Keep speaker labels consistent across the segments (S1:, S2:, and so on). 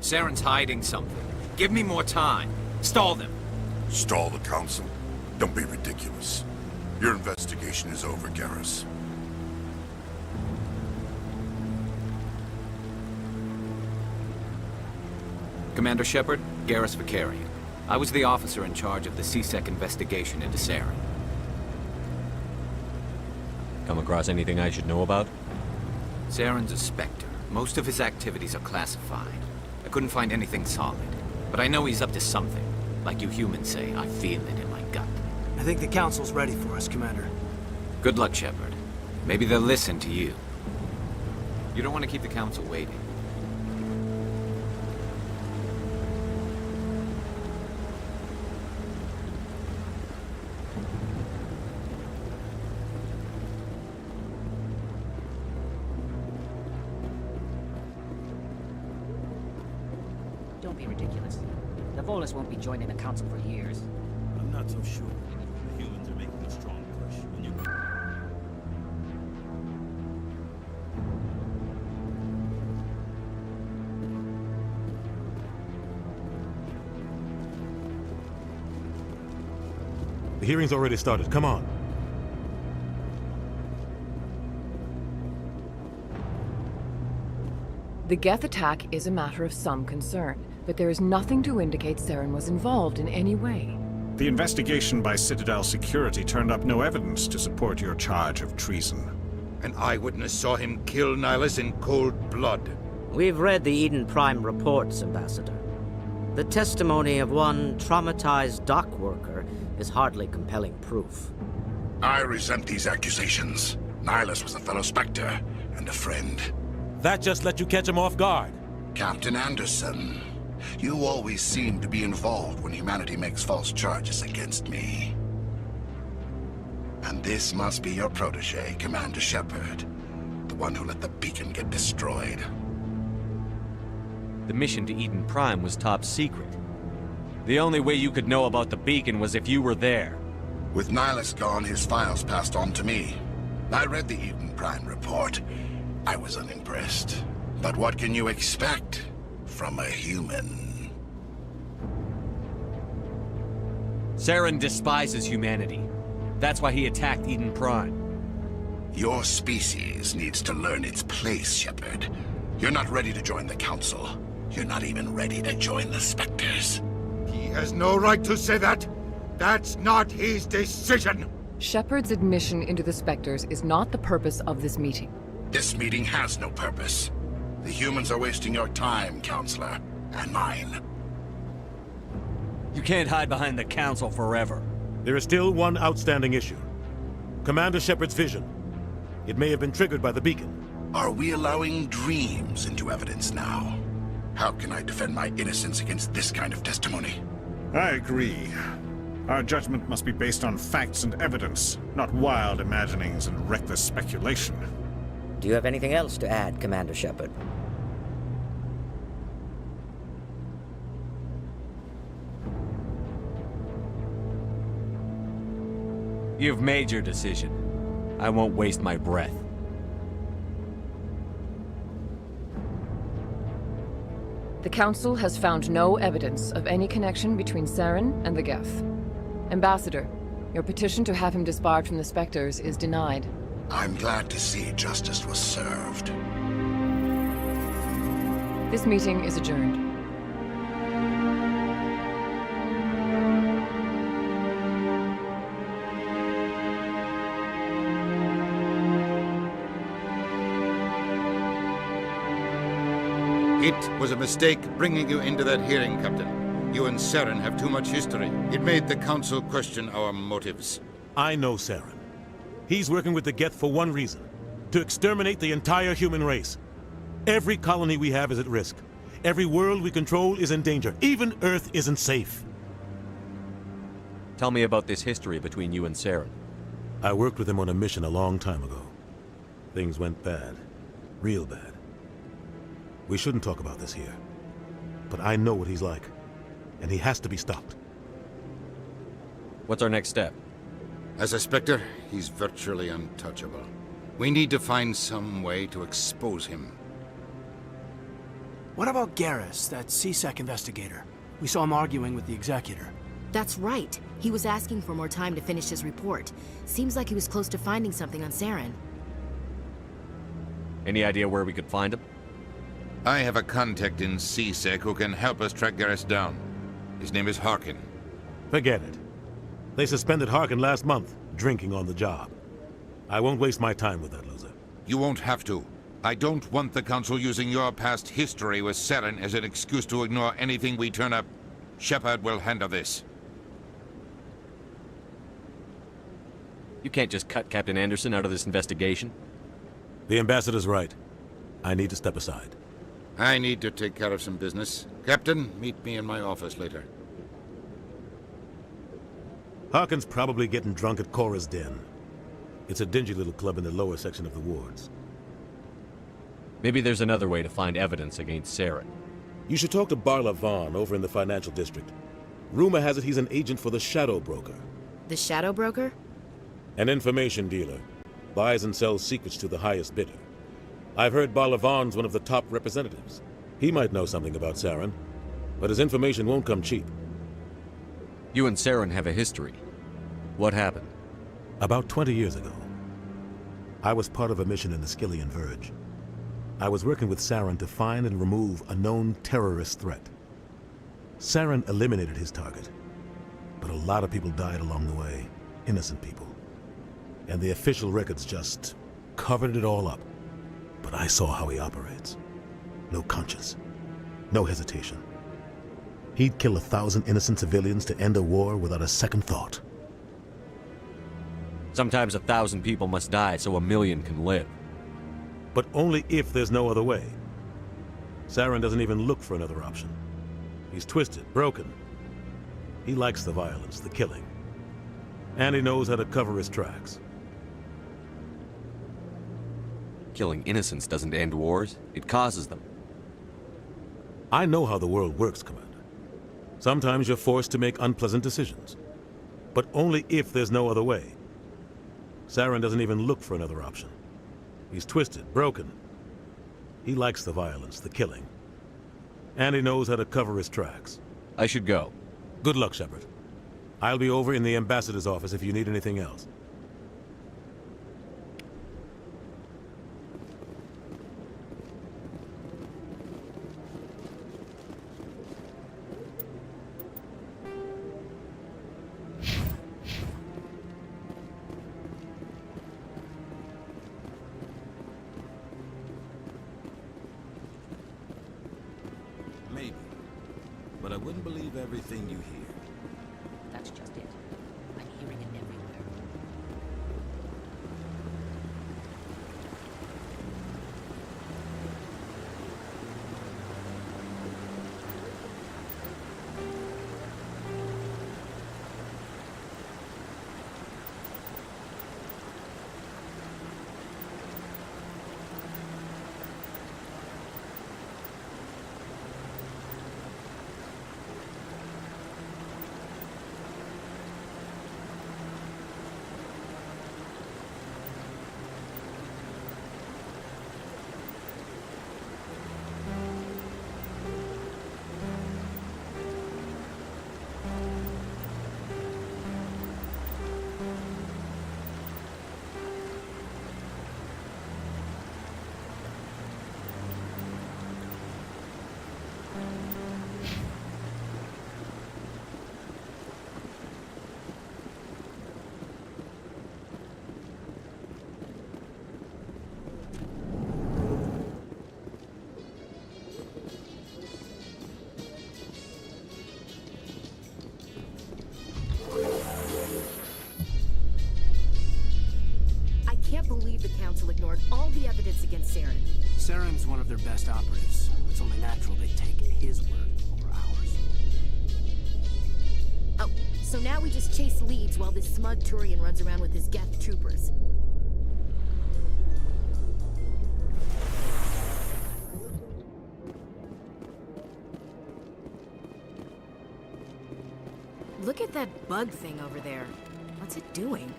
S1: Saren's hiding something. Give me more time. Stall them.
S2: Stall the council? Don't be ridiculous. Your investigation is over, Garrus.
S1: Commander Shepard, Garrus Vicarian. I was the officer in charge of the C-Sec investigation into Saren.
S3: Come across anything I should know about?
S1: Saren's a Spectre. Most of his activities are classified. I couldn't find anything solid. But I know he's up to something. Like you humans say, I feel it in my gut.
S4: I think the Council's ready for us, Commander.
S1: Good luck, Shepard. Maybe they'll listen to you. You don't want to keep the Council waiting.
S5: Don't be ridiculous. The Volus won't be joining the Council for years.
S6: I'm not so sure. The humans are making a strong push, and you...
S7: The hearing's already started. Come on.
S8: The Geth attack is a matter of some concern, but there is nothing to indicate Saren was involved in any way.
S9: The investigation by Citadel Security turned up no evidence to support your charge of treason.
S10: An eyewitness saw him kill Nihilus in cold blood.
S11: We've read the Eden Prime reports, Ambassador. The testimony of one traumatized dock worker is hardly compelling proof.
S2: I resent these accusations. Nihilus was a fellow Spectre and a friend.
S7: That just let you catch him off guard.
S2: Captain Anderson, you always seem to be involved when humanity makes false charges against me. And this must be your protege, Commander Shepard, the one who let the beacon get destroyed.
S3: The mission to Eden Prime was top secret. The only way you could know about the beacon was if you were there.
S2: With Nihilus gone, his files passed on to me. I read the Eden Prime report. I was unimpressed. But what can you expect from a human?
S3: Saren despises humanity. That's why he attacked Eden Prime.
S2: Your species needs to learn its place, Shepard. You're not ready to join the Council. You're not even ready to join the Spectres.
S10: He has no right to say that. That's not his decision.
S8: Shepard's admission into the Spectres is not the purpose of this meeting.
S2: This meeting has no purpose. The humans are wasting your time, Counselor, and mine.
S3: You can't hide behind the Council forever.
S7: There is still one outstanding issue. Commander Shepard's vision. It may have been triggered by the beacon.
S2: Are we allowing dreams into evidence now? How can I defend my innocence against this kind of testimony?
S9: I agree. Our judgment must be based on facts and evidence, not wild imaginings and reckless speculation.
S11: Do you have anything else to add, Commander Shepard?
S3: You've made your decision. I won't waste my breath.
S8: The Council has found no evidence of any connection between Saren and the Geth. Ambassador, your petition to have him disbarred from the Spectres is denied.
S2: I'm glad to see justice was served.
S8: This meeting is adjourned.
S10: It was a mistake bringing you into that hearing, Captain. You and Saren have too much history. It made the Council question our motives.
S7: I know Saren. He's working with the Geth for one reason. To exterminate the entire human race. Every colony we have is at risk. Every world we control is in danger. Even Earth isn't safe.
S3: Tell me about this history between you and Saren.
S7: I worked with him on a mission a long time ago. Things went bad. Real bad. We shouldn't talk about this here. But I know what he's like. And he has to be stopped.
S3: What's our next step?
S10: As a Spectre, he's virtually untouchable. We need to find some way to expose him.
S4: What about Garrus, that CSEC investigator? We saw him arguing with the executor.
S12: That's right. He was asking for more time to finish his report. Seems like he was close to finding something on Saren.
S3: Any idea where we could find him?
S10: I have a contact in CSEC who can help us track Garrus down. His name is Harkin.
S7: Forget it. They suspended Harkin last month, drinking on the job. I won't waste my time with that loser.
S10: You won't have to. I don't want the Council using your past history with Saren as an excuse to ignore anything we turn up. Shepard will handle this.
S3: You can't just cut Captain Anderson out of this investigation.
S7: The ambassador's right. I need to step aside.
S10: I need to take care of some business. Captain, meet me in my office later.
S7: Harkin's probably getting drunk at Cora's Den. It's a dingy little club in the lower section of the wards.
S3: Maybe there's another way to find evidence against Saren.
S7: You should talk to Barla Vaughn over in the financial district. Rumor has it he's an agent for the Shadow Broker.
S12: The Shadow Broker?
S7: An information dealer. Buys and sells secrets to the highest bidder. I've heard Barla Vaughn's one of the top representatives. He might know something about Saren, but his information won't come cheap.
S3: You and Saren have a history. What happened?
S7: About 20 years ago, I was part of a mission in the Skillian Verge. I was working with Saren to find and remove a known terrorist threat. Saren eliminated his target, but a lot of people died along the way, innocent people. And the official records just covered it all up. But I saw how he operates. No conscience, no hesitation. He'd kill 1,000 innocent civilians to end a war without a second thought.
S3: Sometimes 1,000 people must die so 1,000,000 can live.
S7: But only if there's no other way. Saren doesn't even look for another option. He's twisted, broken. He likes the violence, the killing. And he knows how to cover his tracks.
S3: Killing innocents doesn't end wars, it causes them.
S7: I know how the world works, Commander. Sometimes you're forced to make unpleasant decisions. But only if there's no other way. Saren doesn't even look for another option. He's twisted, broken. He likes the violence, the killing. And he knows how to cover his tracks.
S3: I should go.
S7: Good luck, Shepard. I'll be over in the ambassador's office if you need anything else.
S6: Maybe. But I wouldn't believe everything you hear.
S5: That's just it. I'm hearing it everywhere.
S12: Believe the Council ignored all the evidence against Saren.
S4: Saren's one of their best operatives. It's only natural they take his word over ours.
S12: Oh, so now we just chase leads while this smug Turian runs around with his Geth troopers. Look at that bug thing over there. What's it doing?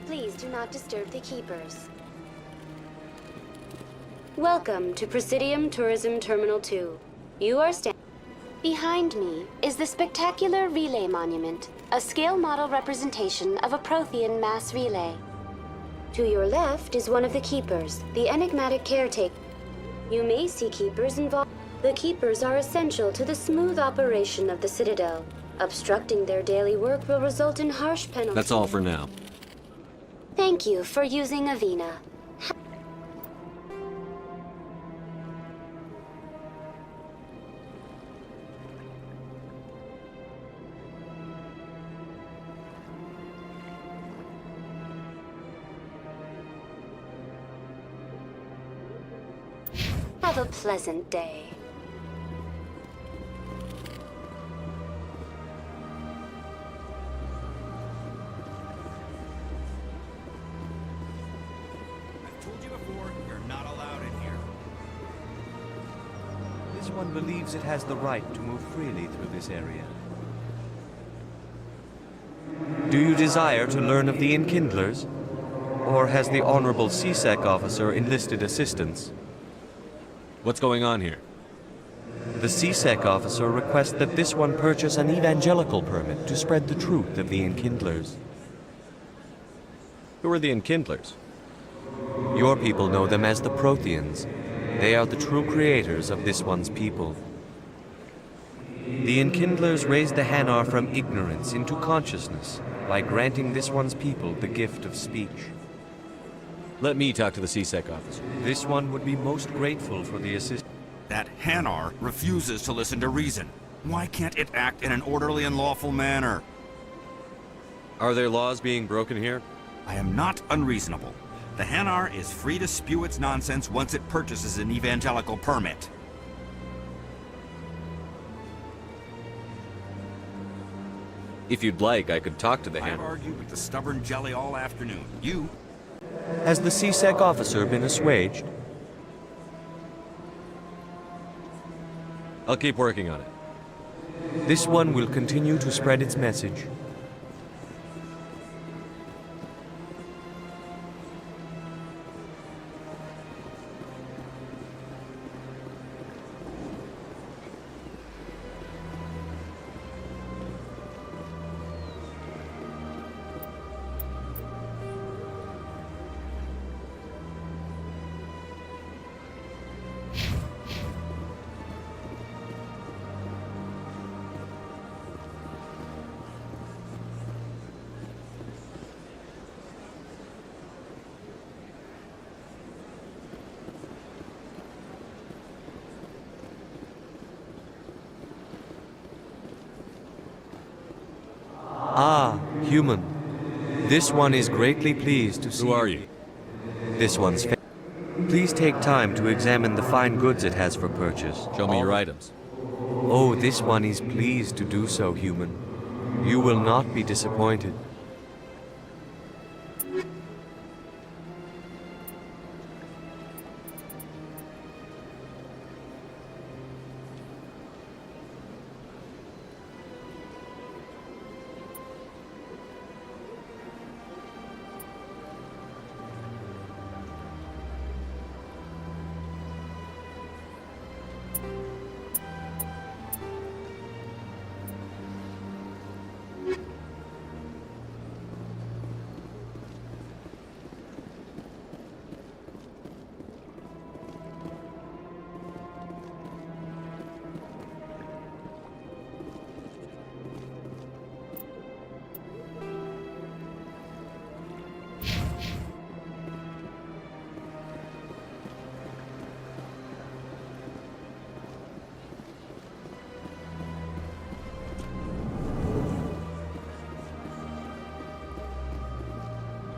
S13: Please do not disturb the keepers. Welcome to Presidium Tourism Terminal 2. You are standing. Behind me is the spectacular relay monument, a scale model representation of a Prothean mass relay. To your left is one of the Keepers, the enigmatic caretaker. You may see Keepers involved. The Keepers are essential to the smooth operation of the Citadel. Obstructing their daily work will result in harsh penalties.
S3: That's all for now.
S13: Thank you for using Avina. Have a pleasant day.
S14: I've told you before, you're not allowed in here.
S15: This one believes it has the right to move freely through this area. Do you desire to learn of the Enkindlers? Or has the Honorable CSEC officer enlisted assistance?
S3: What's going on here?
S15: The CSEC officer requests that this one purchase an evangelical permit to spread the truth of the Enkindlers.
S3: Who are the Enkindlers?
S15: Your people know them as the Protheans. They are the true creators of this one's people. The Enkindlers raised the Hanar from ignorance into consciousness by granting this one's people the gift of speech.
S3: Let me talk to the CSEC officer.
S15: This one would be most grateful for the assistance.
S14: That Hanar refuses to listen to reason. Why can't it act in an orderly and lawful manner?
S3: Are there laws being broken here?
S14: I am not unreasonable. The Hanar is free to spew its nonsense once it purchases an evangelical permit.
S3: If you'd like, I could talk to the
S14: I've
S3: Hanar.
S14: argued with the stubborn jelly all afternoon. You...
S15: Has the CSEC officer been assuaged?
S3: I'll keep working on it.
S15: This one will continue to spread its message. Ah, human. This one is greatly pleased to see.
S3: Who are you?
S15: This one's Please take time to examine the fine goods it has for purchase.
S3: Show me your items.
S15: Oh, this one is pleased to do so, human. You will not be disappointed.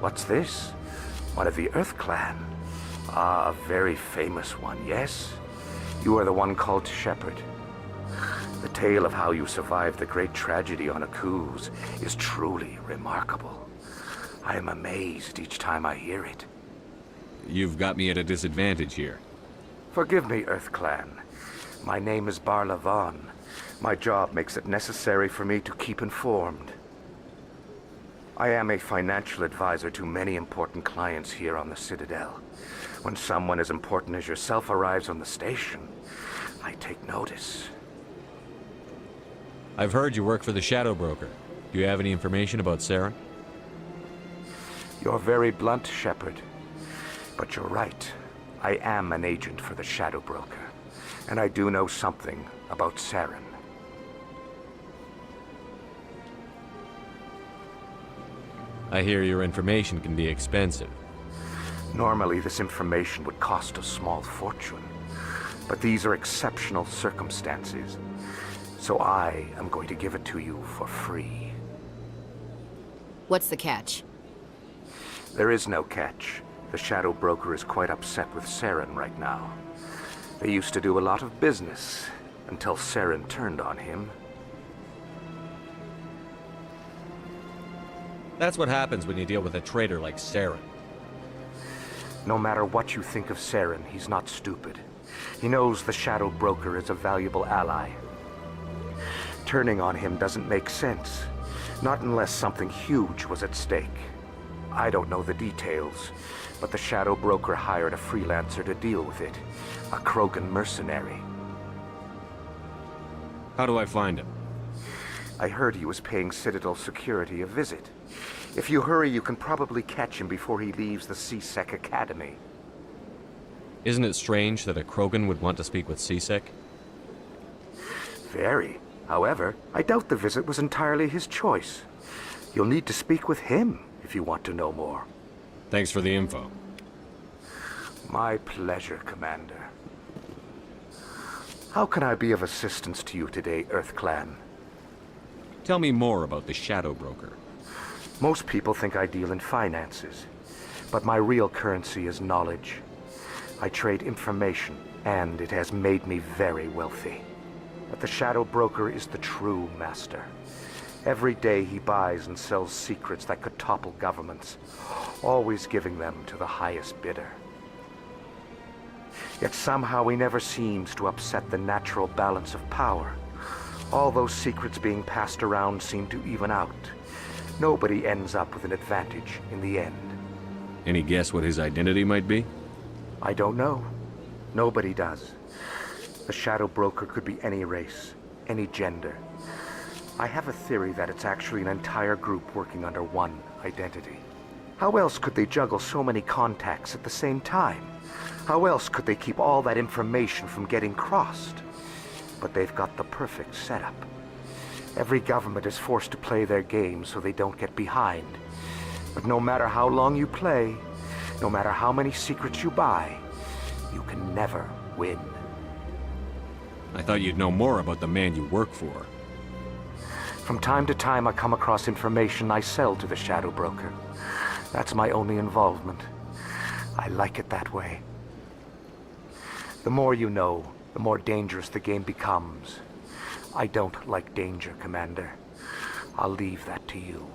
S16: What's this? One of the Earth Clan. Ah, a very famous one, yes? You are the one called Shepherd. The tale of how you survived the great tragedy on Akuz is truly remarkable. I am amazed each time I hear it.
S3: You've got me at a disadvantage here.
S16: Forgive me, Earth Clan. My name is Barla Vaughn. My job makes it necessary for me to keep informed. I am a financial advisor to many important clients here on the Citadel. When someone as important as yourself arrives on the station, I take notice.
S3: I've heard you work for the Shadow Broker. Do you have any information about Saren?
S16: You're very blunt, Shepard. But you're right. I am an agent for the Shadow Broker. And I do know something about Saren.
S3: I hear your information can be expensive.
S16: Normally, this information would cost a small fortune. But these are exceptional circumstances. So I am going to give it to you for free.
S12: What's the catch?
S16: There is no catch. The Shadow Broker is quite upset with Saren right now. They used to do a lot of business, until Saren turned on him.
S3: That's what happens when you deal with a traitor like Saren.
S16: No matter what you think of Saren, he's not stupid. He knows the Shadow Broker is a valuable ally. Turning on him doesn't make sense. Not unless something huge was at stake. I don't know the details, but the Shadow Broker hired a freelancer to deal with it. A Krogan mercenary.
S3: How do I find him?
S16: I heard he was paying Citadel security a visit. If you hurry, you can probably catch him before he leaves the C-Sec Academy.
S3: Isn't it strange that a Krogan would want to speak with C-Sec?
S16: Very. However, I doubt the visit was entirely his choice. You'll need to speak with him if you want to know more.
S3: Thanks for the info.
S16: My pleasure, Commander. How can I be of assistance to you today, EarthClan?
S3: Tell me more about the Shadow Broker.
S16: Most people think I deal in finances, but my real currency is knowledge. I trade information, and it has made me very wealthy. But the Shadow Broker is the true master. Every day he buys and sells secrets that could topple governments, always giving them to the highest bidder. Yet somehow he never seems to upset the natural balance of power. All those secrets being passed around seem to even out. Nobody ends up with an advantage in the end.
S3: Any guess what his identity might be?
S16: I don't know. Nobody does. The Shadow Broker could be any race, any gender. I have a theory that it's actually an entire group working under one identity. How else could they juggle so many contacts at the same time? How else could they keep all that information from getting crossed? But they've got the perfect setup. Every government is forced to play their game so they don't get behind. But no matter how long you play, no matter how many secrets you buy, you can never win.
S3: I thought you'd know more about the man you work for.
S16: From time to time, I come across information I sell to the Shadow Broker. That's my only involvement. I like it that way. The more you know, the more dangerous the game becomes. I don't like danger, Commander. I'll leave that to you.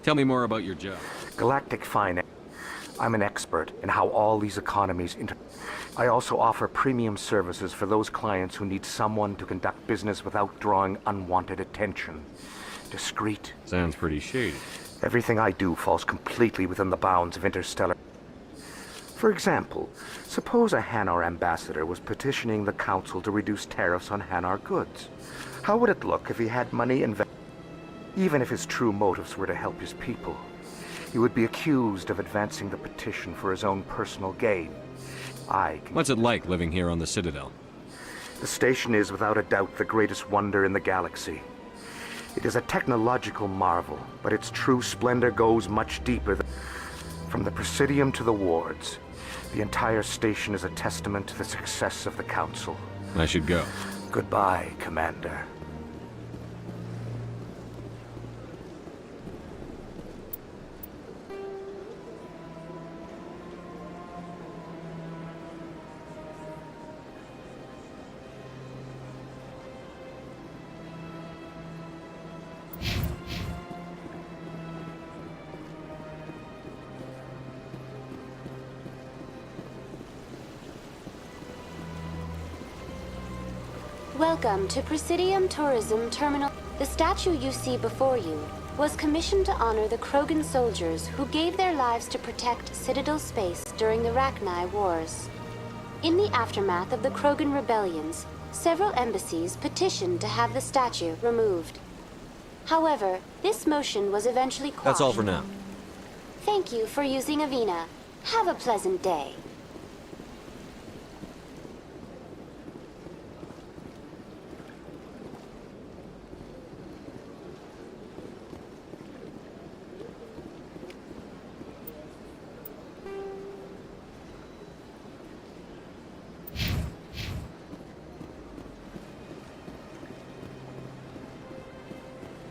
S3: Tell me more about your job.
S16: Galactic Finance. I'm an expert in how all these economies I also offer premium services for those clients who need someone to conduct business without drawing unwanted attention. Discreet.
S3: Sounds pretty shady.
S16: Everything I do falls completely within the bounds of interstellar. For example, suppose a Hanar ambassador was petitioning the Council to reduce tariffs on Hanar goods. How would it look if he had money invested? Even if his true motives were to help his people, he would be accused of advancing the petition for his own personal gain.
S3: What's it like living here on the Citadel?
S16: The station is without a doubt the greatest wonder in the galaxy. It is a technological marvel, but its true splendor goes much deeper than... From the Presidium to the wards, the entire station is a testament to the success of the Council.
S3: I should go.
S16: Goodbye, Commander.
S13: Welcome to Presidium Tourism Terminal. The statue you see before you was commissioned to honor the Krogan soldiers who gave their lives to protect Citadel space during the Rachni Wars. In the aftermath of the Krogan rebellions, several embassies petitioned to have the statue removed. However, this motion was eventually quashed.
S3: That's all for now.
S13: Thank you for using Avina. Have a pleasant day.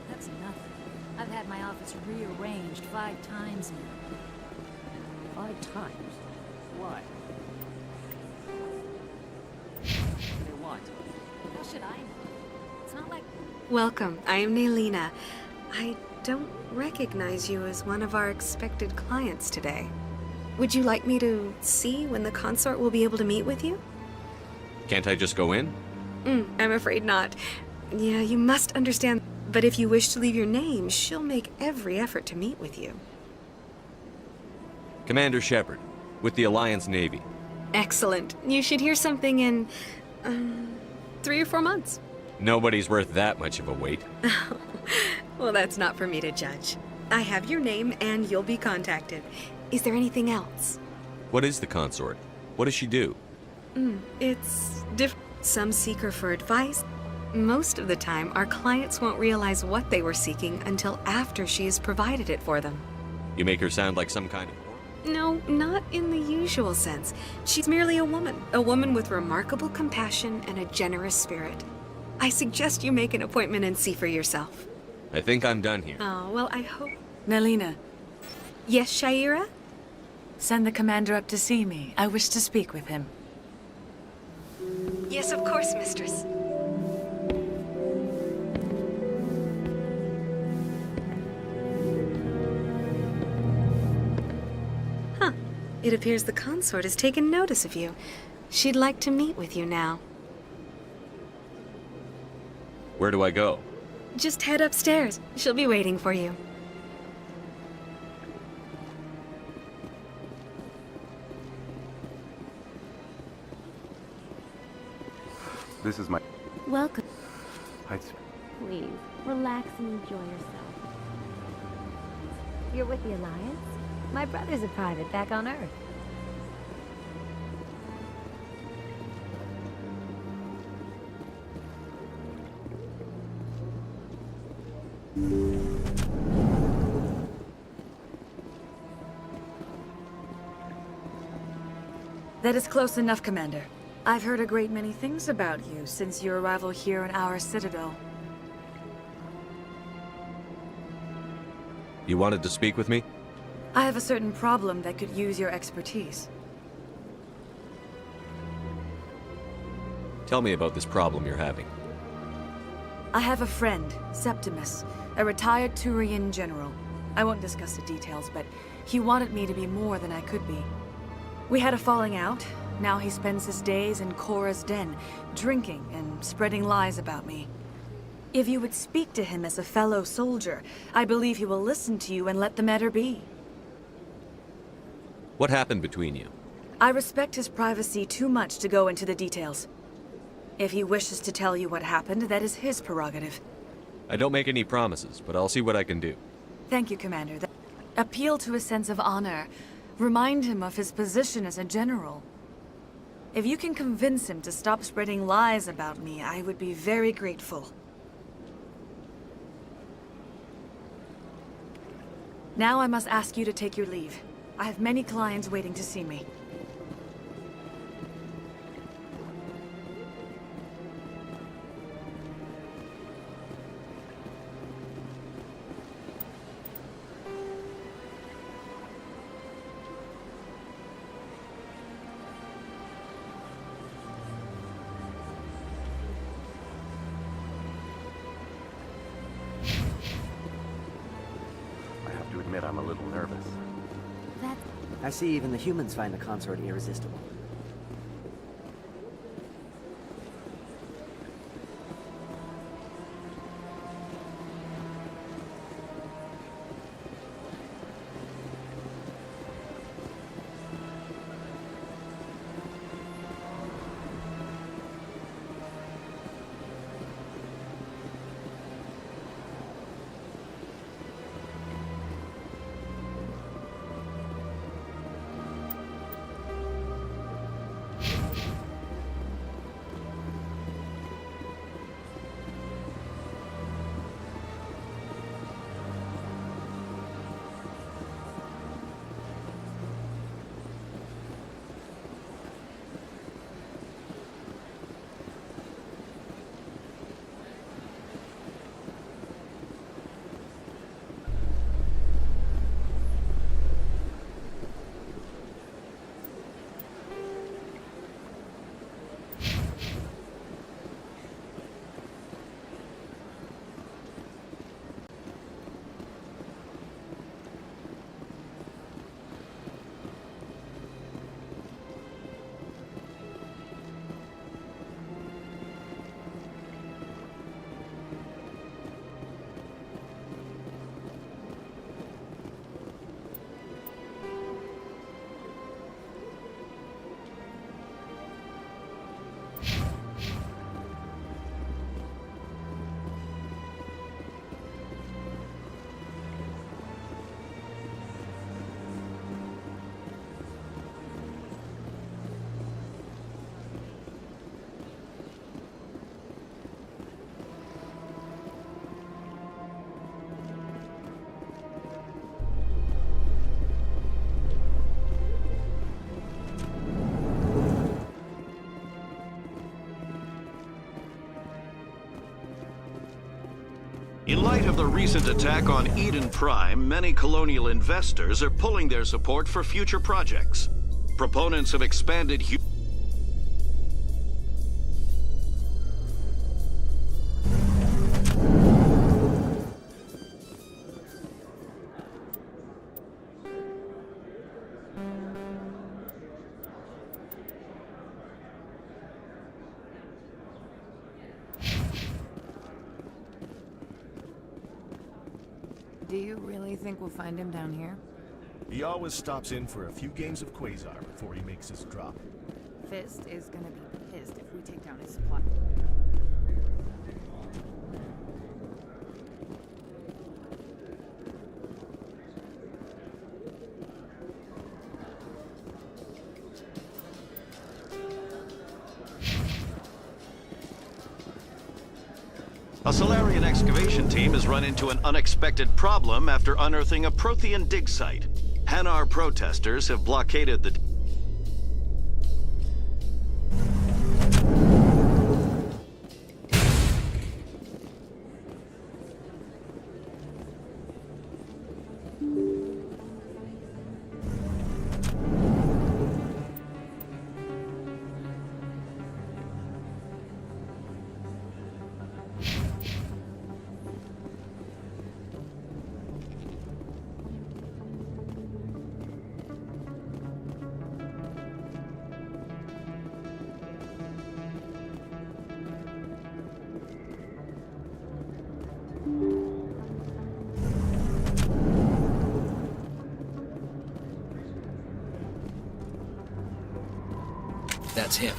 S17: That's nothing. I've had my office rearranged 5 times now.
S5: 5 times? Why? What do they want?
S17: How should I know? It's not like...
S18: Welcome, I am Naelina. I don't recognize you as one of our expected clients today. Would you like me to see when the consort will be able to meet with you?
S3: Can't I just go in?
S18: I'm afraid not. Yeah, you must understand. But if you wish to leave your name, she'll make every effort to meet with you.
S3: Commander Shepard, with the Alliance Navy.
S18: Excellent. You should hear something in 3 or 4 months.
S3: Nobody's worth that much of a wait.
S18: Well, that's not for me to judge. I have your name and you'll be contacted. Is there anything else?
S3: What is the consort? What does she do?
S18: It's different. Some seek her for advice. Most of the time, our clients won't realize what they were seeking until after she has provided it for them.
S3: You make her sound like some kind of...
S18: No, not in the usual sense. She's merely a woman with remarkable compassion and a generous spirit. I suggest you make an appointment and see for yourself.
S3: I think I'm done here.
S18: Oh, well, I hope...
S17: Naelina.
S18: Yes, Shaira?
S17: Send the commander up to see me. I wish to speak with him.
S18: Yes, of course, mistress. Huh. It appears the consort has taken notice of you. She'd like to meet with you now.
S3: Where do I go?
S18: Just head upstairs. She'll be waiting for you.
S19: This is my...
S20: Welcome.
S19: Please,
S20: relax and enjoy yourself. You're with the Alliance? My brother's a private back on Earth.
S17: That is close enough, Commander. I've heard a great many things about you since your arrival here in our citadel.
S3: You wanted to speak with me?
S17: I have a certain problem that could use your expertise.
S3: Tell me about this problem you're having.
S17: I have a friend, Septimus, a retired Turian general. I won't discuss the details, but he wanted me to be more than I could be. We had a falling out. Now he spends his days in Korra's den, drinking and spreading lies about me. If you would speak to him as a fellow soldier, I believe he will listen to you and let the matter be.
S3: What happened between you?
S17: I respect his privacy too much to go into the details. If he wishes to tell you what happened, that is his prerogative.
S3: I don't make any promises, but I'll see what I can do.
S17: Thank you, Commander. Appeal to his sense of honor. Remind him of his position as a general. If you can convince him to stop spreading lies about me, I would be very grateful. Now I must ask you to take your leave. I have many clients waiting to see me.
S19: I'm a little nervous.
S5: I see even the humans find the consort irresistible.
S21: of the recent attack on Eden Prime, many colonial investors are pulling their support for future projects. Proponents of expanded
S8: Do you really think we'll find him down here?
S22: He always stops in for a few games of Quasar before he makes his drop.
S8: Fist is gonna be pissed if we take down his supply.
S21: A Solarian excavation team has run into an unexpected problem after unearthing a Prothean dig site. Hanar protesters have blockaded the...
S1: That's him.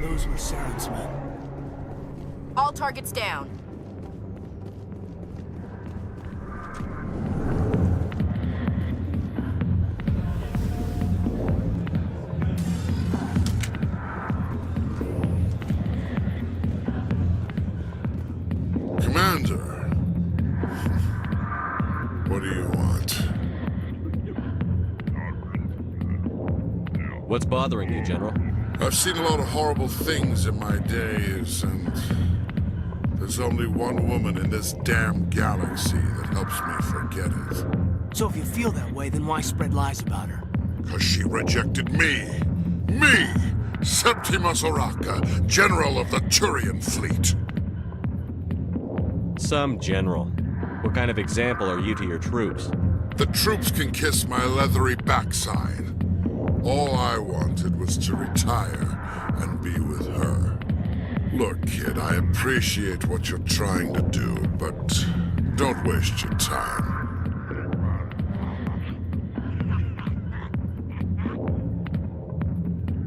S4: Those were Saren's men.
S12: All targets down.
S2: Commander, what do you want?
S3: What's bothering you, General?
S2: I've seen a lot of horrible things in my days, and there's only one woman in this damn galaxy that helps me forget it.
S4: So if you feel that way, then why spread lies about her?
S2: 'Cause she rejected me! Me! Septimus Oraka, General of the Turian Fleet!
S3: Some general. What kind of example are you to your troops?
S2: The troops can kiss my leathery backside. All I wanted was to retire and be with her. Look, kid, I appreciate what you're trying to do, but don't waste your time.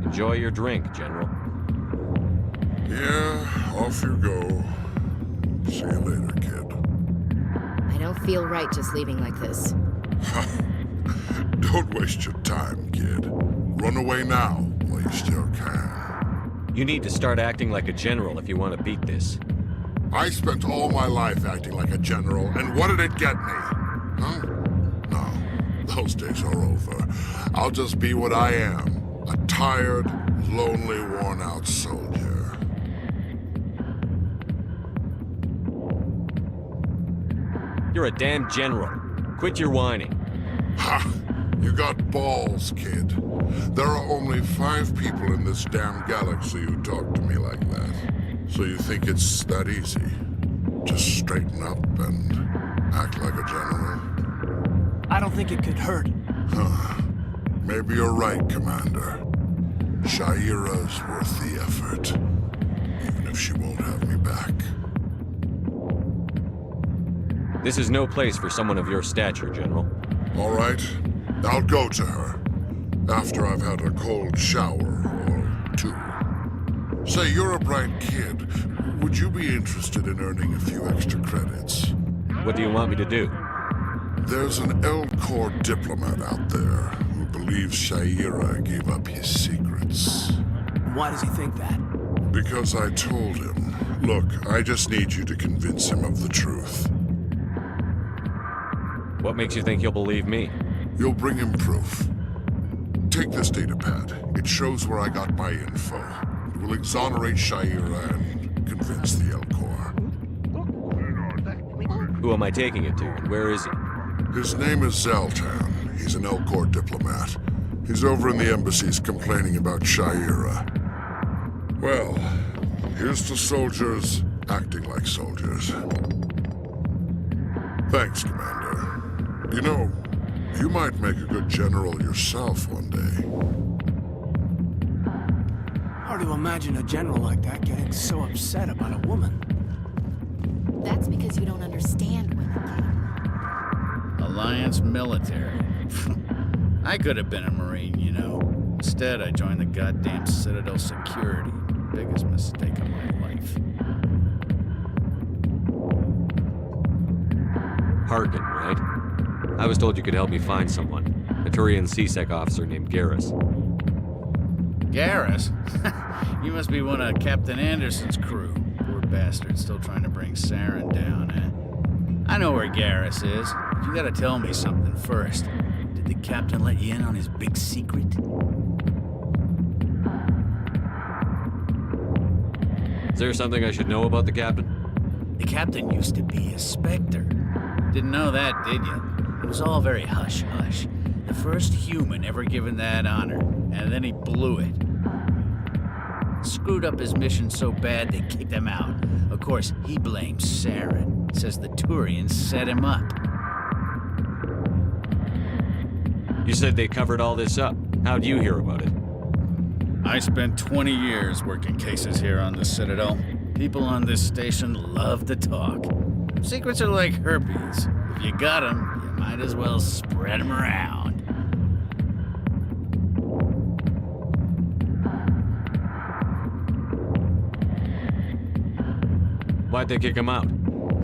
S3: Enjoy your drink, General.
S2: Yeah, off you go. See you later, kid.
S12: I don't feel right just leaving like this.
S2: Don't waste your time, kid. Run away now, while you still can.
S3: You need to start acting like a general if you want to beat this.
S2: I spent all my life acting like a general, and what did it get me? Huh? No, those days are over. I'll just be what I am. A tired, lonely, worn-out soldier.
S3: You're a damn general. Quit your whining.
S2: Ha! You got balls, kid. There are only 5 people in this damn galaxy who talk to me like that. So you think it's that easy? Just straighten up and act like a general?
S4: I don't think it could hurt.
S2: Huh. Maybe you're right, Commander. Shaira's worth the effort. Even if she won't have me back.
S3: This is no place for someone of your stature, General.
S2: All right. I'll go to her. After I've had a cold shower or 2. Say, you're a bright kid. Would you be interested in earning a few extra credits?
S3: What do you want me to do?
S2: There's an L-Corps diplomat out there who believes Shaira gave up his secrets.
S4: Why does he think that?
S2: Because I told him. Look, I just need you to convince him of the truth.
S3: What makes you think he'll believe me?
S2: You'll bring him proof. Take this datapad. It shows where I got my info. It will exonerate Shaira and convince the Elcor.
S3: Who am I taking it to, and where is he?
S2: His name is Zaltan. He's an Elcor diplomat. He's over in the embassies complaining about Shaira. Well, here's to soldiers acting like soldiers. Thanks, Commander. You know, you might make a good general yourself one day.
S4: Hard to imagine a general like that getting so upset about a woman.
S12: That's because you don't understand women, kid.
S9: Alliance military. I could have been a Marine, you know. Instead, I joined the goddamn Citadel security. Biggest mistake of my life.
S3: Harkin, right? I was told you could help me find someone. A Turian C-Sec officer named Garrus.
S9: Garrus? You must be one of Captain Anderson's crew. Poor bastard, still trying to bring Saren down, eh? I know where Garrus is, but you gotta tell me something first. Did the captain let you in on his big secret?
S3: Is there something I should know about the captain?
S9: The captain used to be a Spectre. Didn't know that, did you? It was all very hush-hush. The first human ever given that honor, and then he blew it. Screwed up his mission so bad they kicked him out. Of course, he blames Saren. Says the Turians set him up.
S3: You said they covered all this up. How'd you hear about it?
S9: I spent 20 years working cases here on the Citadel. People on this station love to talk. Secrets are like herpes. If you got them, you might as well spread them around.
S3: Why'd they kick him out?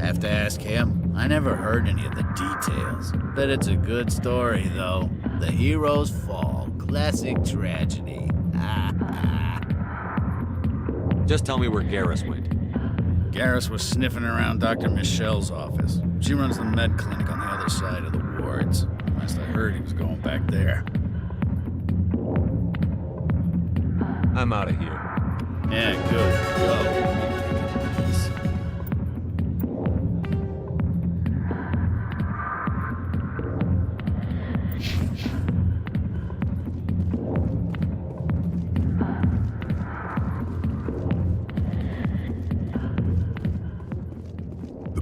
S9: Have to ask him. I never heard any of the details. Bet it's a good story, though. The heroes fall. Classic tragedy.
S3: Just tell me where Garrus went.
S9: Garrus was sniffing around Dr. Michelle's office. She runs the med clinic on the other side of the wards. Last I heard, he was going back there.
S3: I'm out of here.
S9: Yeah, good. Go.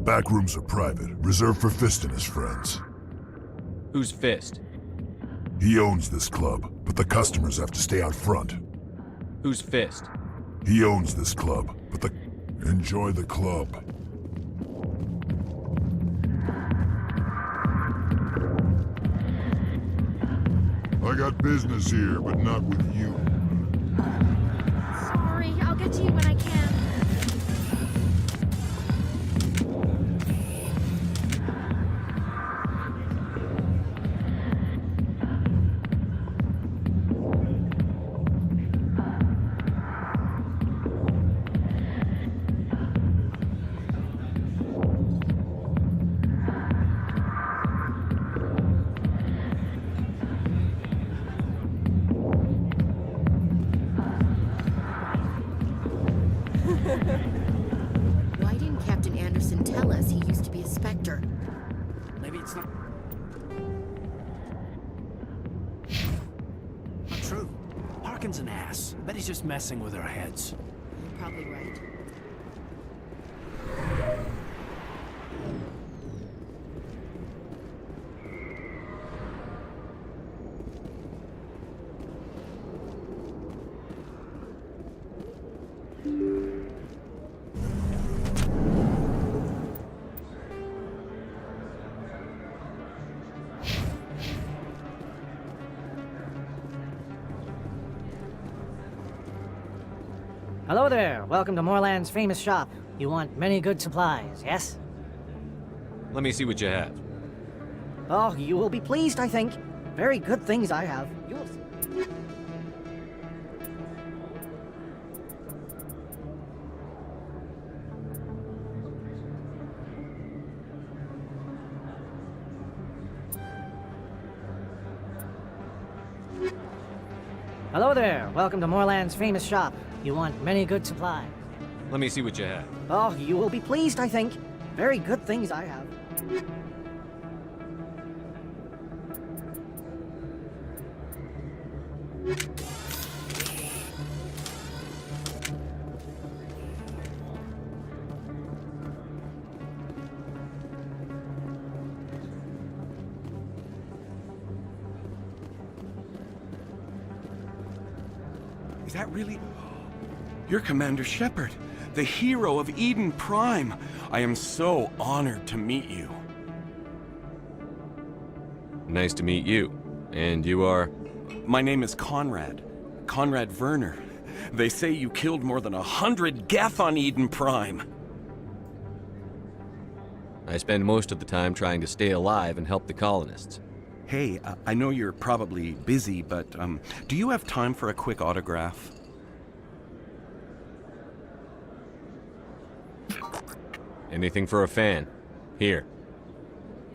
S11: Back rooms are private, reserved for Fist and his friends.
S3: Who's Fist?
S11: He owns this club, but the customers have to stay out front.
S3: Who's Fist?
S11: He owns this club, but the... Enjoy the club. I got business here, but not with you.
S20: Sorry, I'll get to you when I can.
S12: Why didn't Captain Anderson tell us he used to be a Spectre?
S4: Maybe it's not true. Harkin's an ass. Bet he's just messing with our heads.
S12: You're probably right.
S5: Hello there. Welcome to Moorland's famous shop. You want many good supplies, yes?
S3: Let me see what you have.
S5: Oh, you will be pleased, I think. Very good things I have. You'll see. Hello there. Welcome to Moorland's famous shop. You want many good supplies.
S3: Let me see what you have.
S5: Oh, you will be pleased, I think. Very good things I have.
S7: Is that really... You're Commander Shepard, the hero of Eden Prime. I am so honored to meet you.
S3: Nice to meet you. And you are?
S7: My name is Conrad. Conrad Werner. They say you killed more than 100 Geth on Eden Prime.
S3: I spend most of the time trying to stay alive and help the colonists.
S7: Hey, I know you're probably busy, but do you have time for a quick autograph?
S3: Anything for a fan. Here.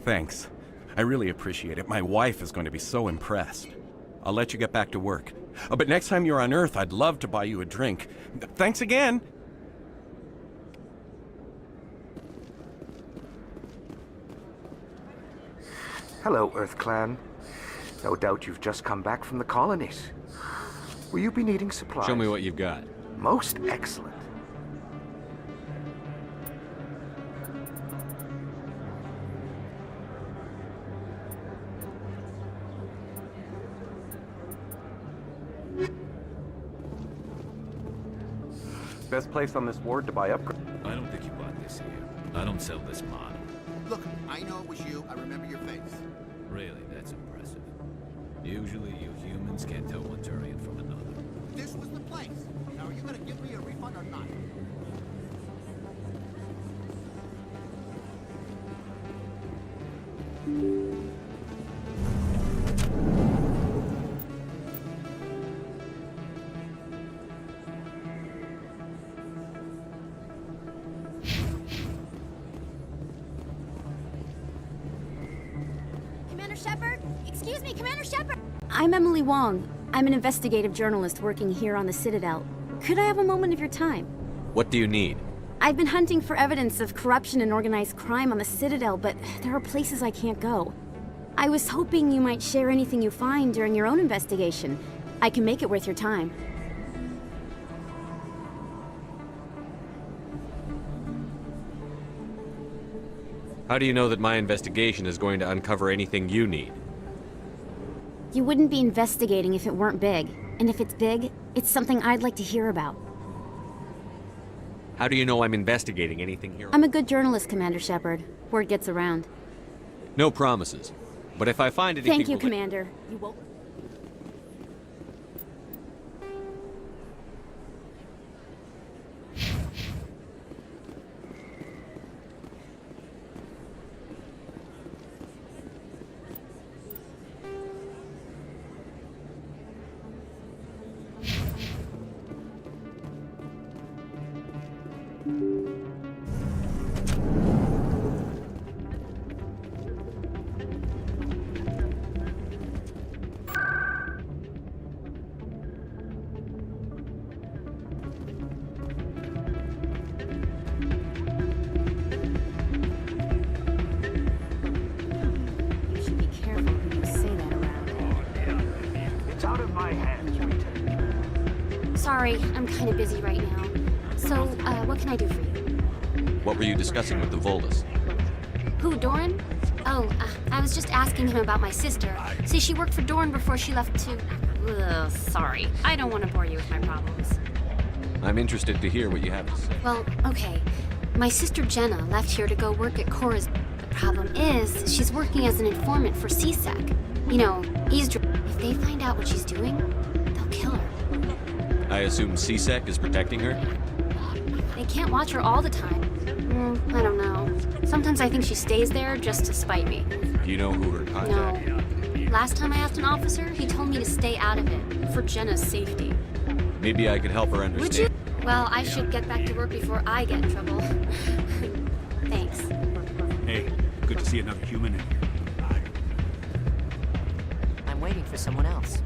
S7: Thanks. I really appreciate it. My wife is going to be so impressed. I'll let you get back to work. Oh, but next time you're on Earth, I'd love to buy you a drink. Thanks again!
S16: Hello, Earth Clan. No doubt you've just come back from the colonies. Will you be needing supplies?
S3: Show me what you've got.
S16: Most excellent.
S19: Best place on this ward to buy upgrades.
S1: I don't think you bought this here. I don't sell this model.
S10: Look, I know it was you. I remember your face.
S1: Really, that's impressive. Usually you humans can't tell one Turian from another.
S10: This was the place. Now, are you gonna give me a refund or not?
S23: Commander Shepard? Excuse me, Commander Shepard! I'm Emily Wong. I'm an investigative journalist working here on the Citadel. Could I have a moment of your time?
S3: What do you need?
S23: I've been hunting for evidence of corruption and organized crime on the Citadel, but there are places I can't go. I was hoping you might share anything you find during your own investigation. I can make it worth your time.
S3: How do you know that my investigation is going to uncover anything you need?
S23: You wouldn't be investigating if it weren't big. And if it's big, it's something I'd like to hear about.
S3: How do you know I'm investigating anything here?
S23: I'm a good journalist, Commander Shepard. Word gets around.
S3: No promises. But if I find anything...
S23: Thank you, Commander. You won't... Sorry, I'm kind of busy right now. So, what can I do for you?
S3: What were you discussing with the Voldus?
S23: Who, Doran? Oh, I was just asking him about my sister. See, she worked for Doran before she left to... Ugh, sorry. I don't want to bore you with my problems.
S3: I'm interested to hear what you have to say.
S23: Well, okay. My sister Jenna left here to go work at Cora's. The problem is, she's working as an informant for CSEC. You know, eavesdropping. If they find out what she's doing, they'll kill her.
S3: I assume CSEC is protecting her?
S23: They can't watch her all the time. I don't know. Sometimes I think she stays there just to spite me.
S3: Do you know who her contact is?
S23: No. Last time I asked an officer, he told me to stay out of it, for Jenna's safety.
S3: Maybe I could help her understand.
S23: Would you? Well, I should get back to work before I get in trouble. Thanks.
S4: Hey, good to see another human in here.
S5: I'm waiting for someone else.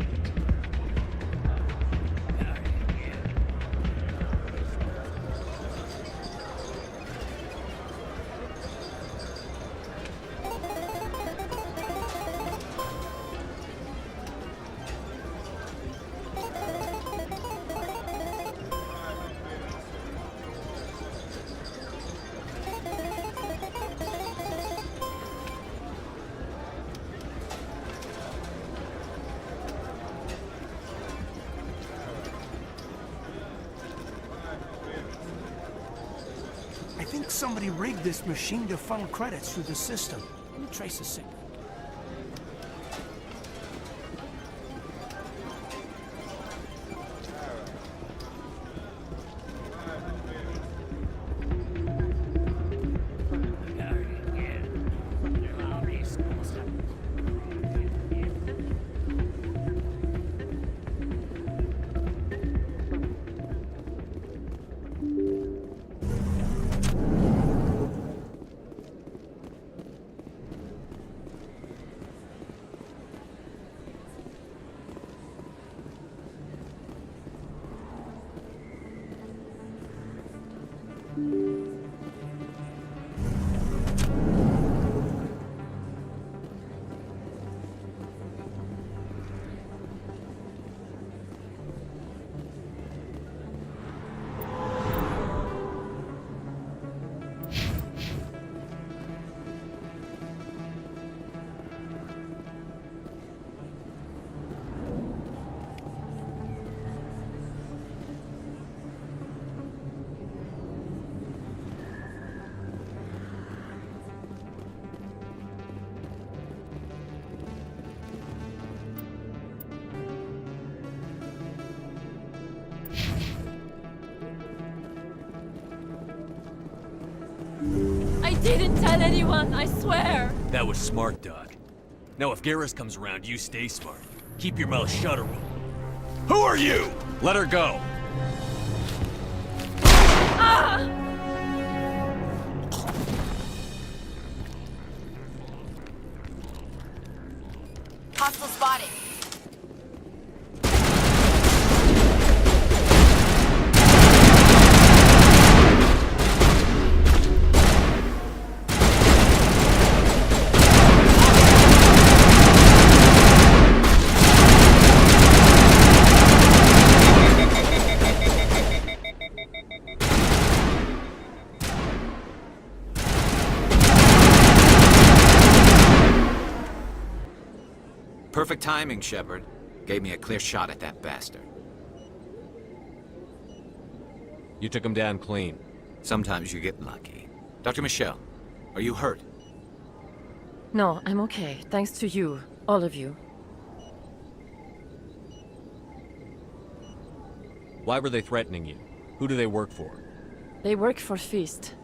S4: I think somebody rigged this machine to funnel credits through the system. Let me trace the signal.
S8: I didn't tell anyone, I swear!
S6: That was smart, Doc. Now if Garrus comes around, you stay smart. Keep your mouth shut or we'll... Who are you?
S3: Let her go.
S8: Ah!
S17: Hostile spotted.
S1: Perfect timing, Shepard. Gave me a clear shot at that bastard.
S3: You took him down clean.
S1: Sometimes you get lucky. Dr. Michelle, are you hurt?
S8: No, I'm okay. Thanks to you. All of you.
S3: Why were they threatening you? Who do they work for?
S8: They work for Feast.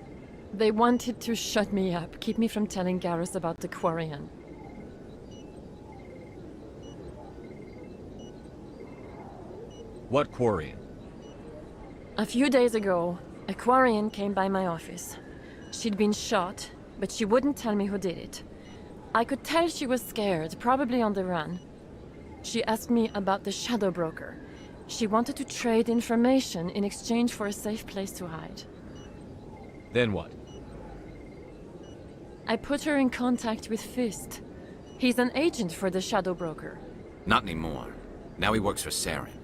S8: They wanted to shut me up, keep me from telling Garrus about the Quarian.
S3: What Quarian?
S8: A few days ago, a Quarian came by my office. She'd been shot, but she wouldn't tell me who did it. I could tell she was scared, probably on the run. She asked me about the Shadow Broker. She wanted to trade information in exchange for a safe place to hide.
S3: Then what?
S8: I put her in contact with Fist. He's an agent for the Shadow Broker.
S1: Not anymore. Now he works for Saren.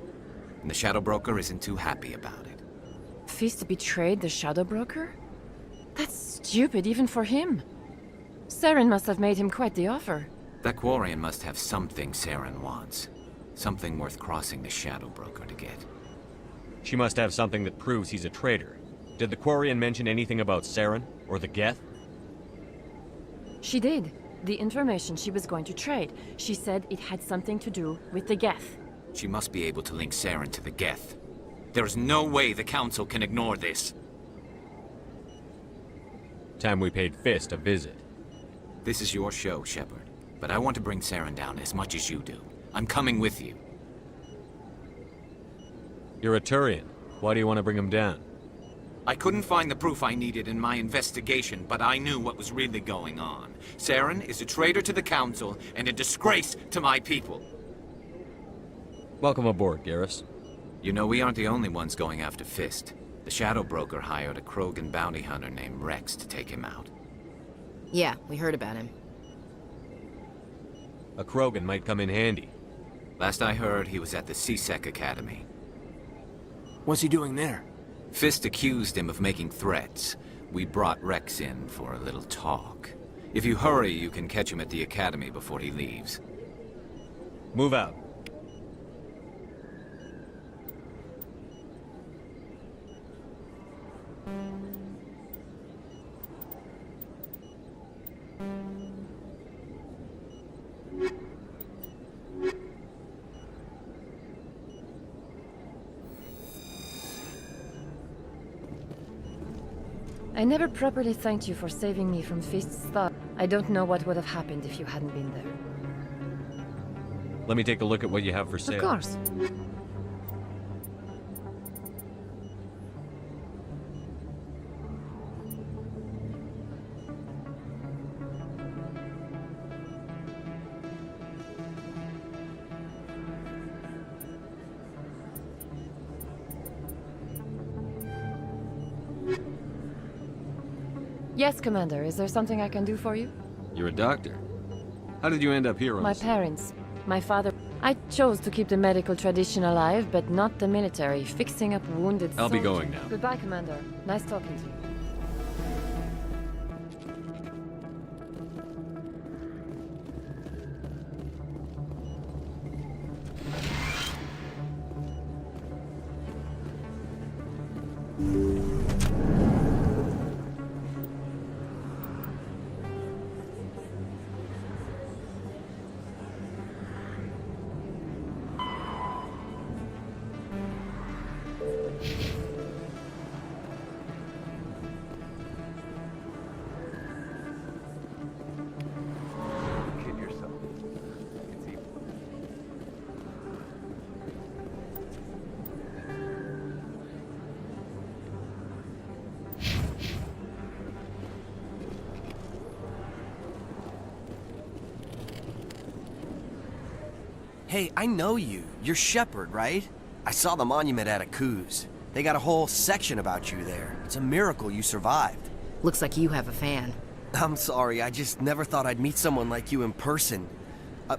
S1: And the Shadow Broker isn't too happy about it.
S8: Fist betrayed the Shadow Broker? That's stupid even for him. Saren must have made him quite the offer.
S1: That Quarian must have something Saren wants. Something worth crossing the Shadow Broker to get.
S3: She must have something that proves he's a traitor. Did the Quarian mention anything about Saren or the Geth?
S8: She did. The information she was going to trade. She said it had something to do with the Geth.
S1: She must be able to link Saren to the Geth. There is no way the Council can ignore this.
S3: Time we paid Fist a visit.
S1: This is your show, Shepard. but I want to bring Saren down as much as you do. I'm coming with you.
S3: You're a Turian. Why do you want to bring him down?
S1: I couldn't find the proof I needed in my investigation, but I knew what was really going on. Saren is a traitor to the Council and a disgrace to my people.
S3: Welcome aboard, Garrus.
S1: You know, we aren't the only ones going after Fist. The Shadow Broker hired a Krogan bounty hunter named Rex to take him out.
S12: Yeah, we heard about him.
S3: A Krogan might come in handy.
S1: Last I heard, he was at the CSEC Academy.
S4: What's he doing there?
S1: Fist accused him of making threats. We brought Rex in for a little talk. If you hurry, you can catch him at the Academy before he leaves.
S3: Move out.
S8: I never properly thanked you for saving me from Fist's thought. I don't know what would have happened if you hadn't been there.
S3: Let me take a look at what you have for sale.
S8: Of course. Yes, Commander. Is there something I can do for you?
S3: You're a doctor. How did you end up here on
S8: My
S3: this?
S8: parents. My father. I chose to keep the medical tradition alive, but not the military, fixing up wounded
S3: I'll be
S8: soldiers.
S3: going now.
S8: Goodbye, Commander. Nice talking to you.
S19: Kid yourself. It's evil.
S13: Hey, I know you. You're Shepard, right? I saw the monument at Akuz. They got a whole section about you there. It's a miracle you survived.
S12: Looks like you have a fan.
S13: I'm sorry, I just never thought I'd meet someone like you in person.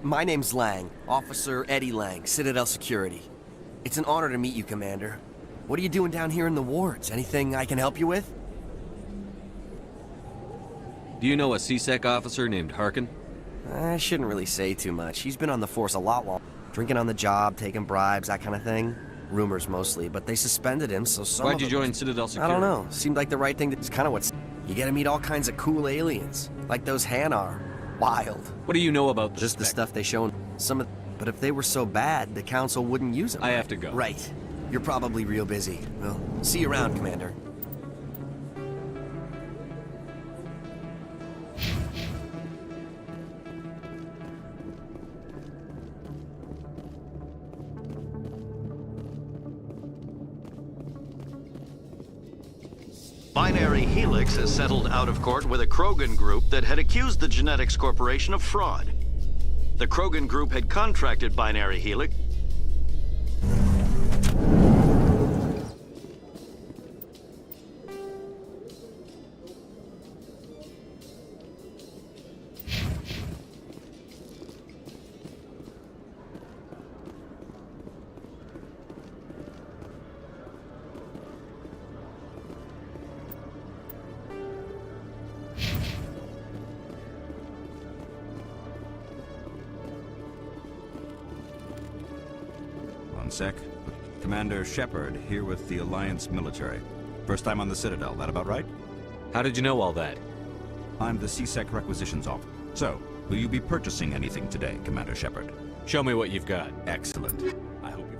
S13: My name's Lang, Officer Eddie Lang, Citadel Security. It's an honor to meet you, Commander. What are you doing down here in the wards? Anything I can help you with?
S3: Do you know a CSEC officer named Harkin?
S13: I shouldn't really say too much. He's been on the force a lot while drinking on the job, taking bribes, that kind of thing. Rumors mostly, but they suspended him, so some
S3: Why'd you
S13: of them-
S3: join Citadel Security?
S13: I don't know. Seemed like the right thing. It's kind of what's... You get to meet all kinds of cool aliens, like those Hanar. Wild.
S3: What do you know about the
S13: Just the stuff they show in some of... But if they were so bad, the Council wouldn't use them.
S3: I have to go.
S13: Right. You're probably real busy. Well, see you around, Commander.
S21: Binary Helix has settled out of court with a Krogan group that had accused the Genetics Corporation of fraud. The Krogan group had contracted Binary Helix.
S14: One sec. Commander Shepard here with the Alliance military. First time on the Citadel, that about right?
S3: How did you know all that?
S14: I'm the CSEC requisitions officer. So, will you be purchasing anything today, Commander Shepard?
S3: Show me what you've got.
S14: Excellent. I hope you...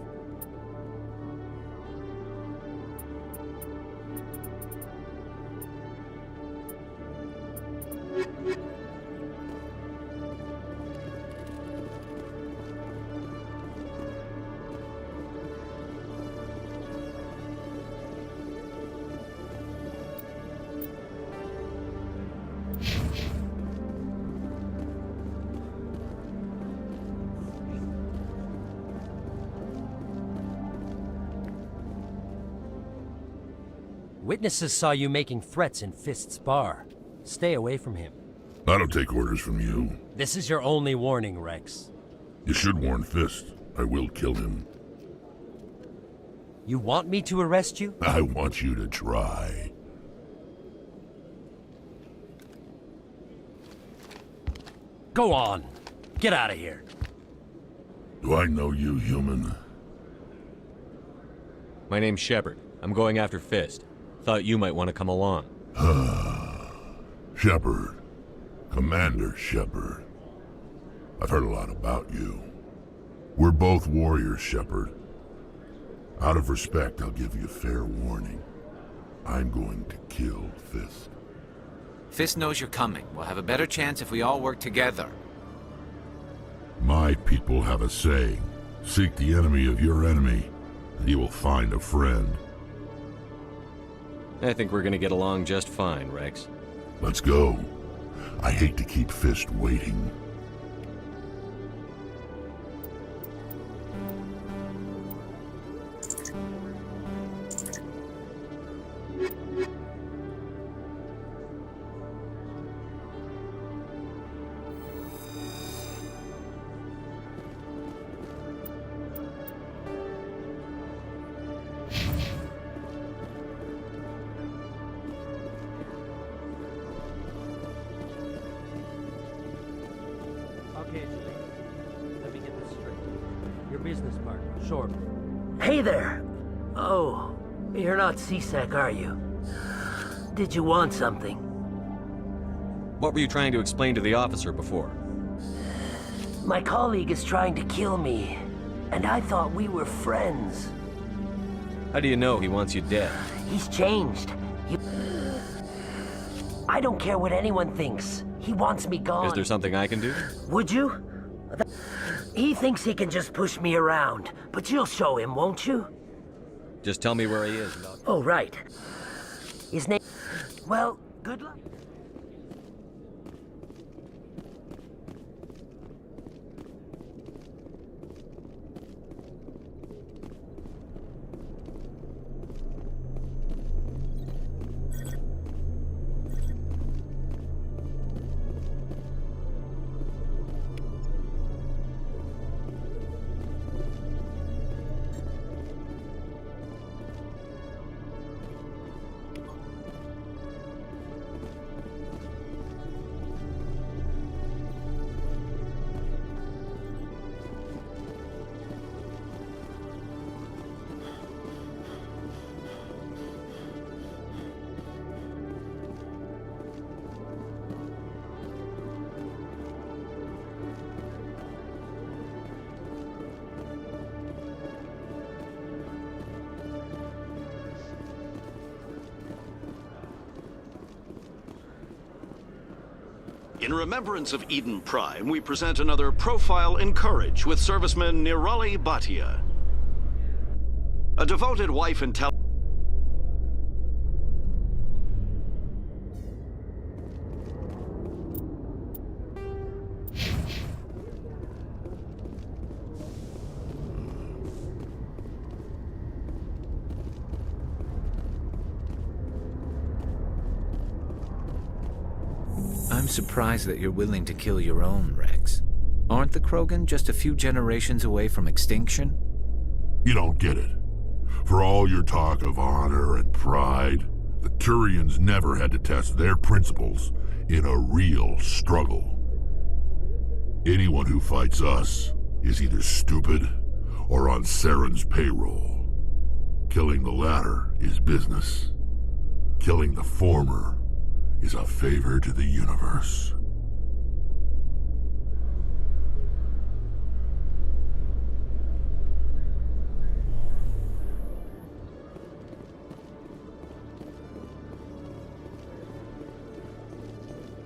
S15: Witnesses saw you making threats in Fist's bar. Stay away from him.
S11: I don't take orders from you.
S15: This is your only warning, Rex.
S11: You should warn Fist. I will kill him.
S15: You want me to arrest you?
S11: I want you to try.
S15: Go on. Get out of here.
S11: Do I know you, human?
S3: My name's Shepard. I'm going after Fist. Thought you might want to come along.
S11: Shepard. Commander Shepard. I've heard a lot about you. We're both warriors, Shepard. Out of respect, I'll give you a fair warning. I'm going to kill Fist.
S1: Fist knows you're coming. We'll have a better chance if we all work together.
S11: My people have a saying. Seek the enemy of your enemy, and you will find a friend.
S3: I think we're gonna get along just fine, Rex.
S11: Let's go. I hate to keep Fist waiting.
S15: Okay, Julie. Let me get this straight. Your business partner, Short.
S18: Hey there! Oh, you're not C-Sec, are you? Did you want something?
S3: What were you trying to explain to the officer before?
S18: My colleague is trying to kill me, and I thought we were friends.
S3: How do you know he wants you dead?
S18: He's changed. I don't care what anyone thinks. He wants me gone.
S3: Is there something I can do?
S18: Would you? He thinks he can just push me around, but you'll show him, won't you?
S3: Just tell me where he is.
S18: Oh, right. His name... Well, good luck.
S21: In remembrance of Eden Prime, we present another Profile in Courage with serviceman Nirali Bhatia. A devoted wife and
S1: I'm surprised that you're willing to kill your own, Rex. Aren't the Krogan just a few generations away from extinction?
S11: You don't get it. For all your talk of honor and pride, the Turians never had to test their principles in a real struggle. Anyone who fights us is either stupid or on Saren's payroll. Killing the latter is business. Killing the former is a favor to the universe.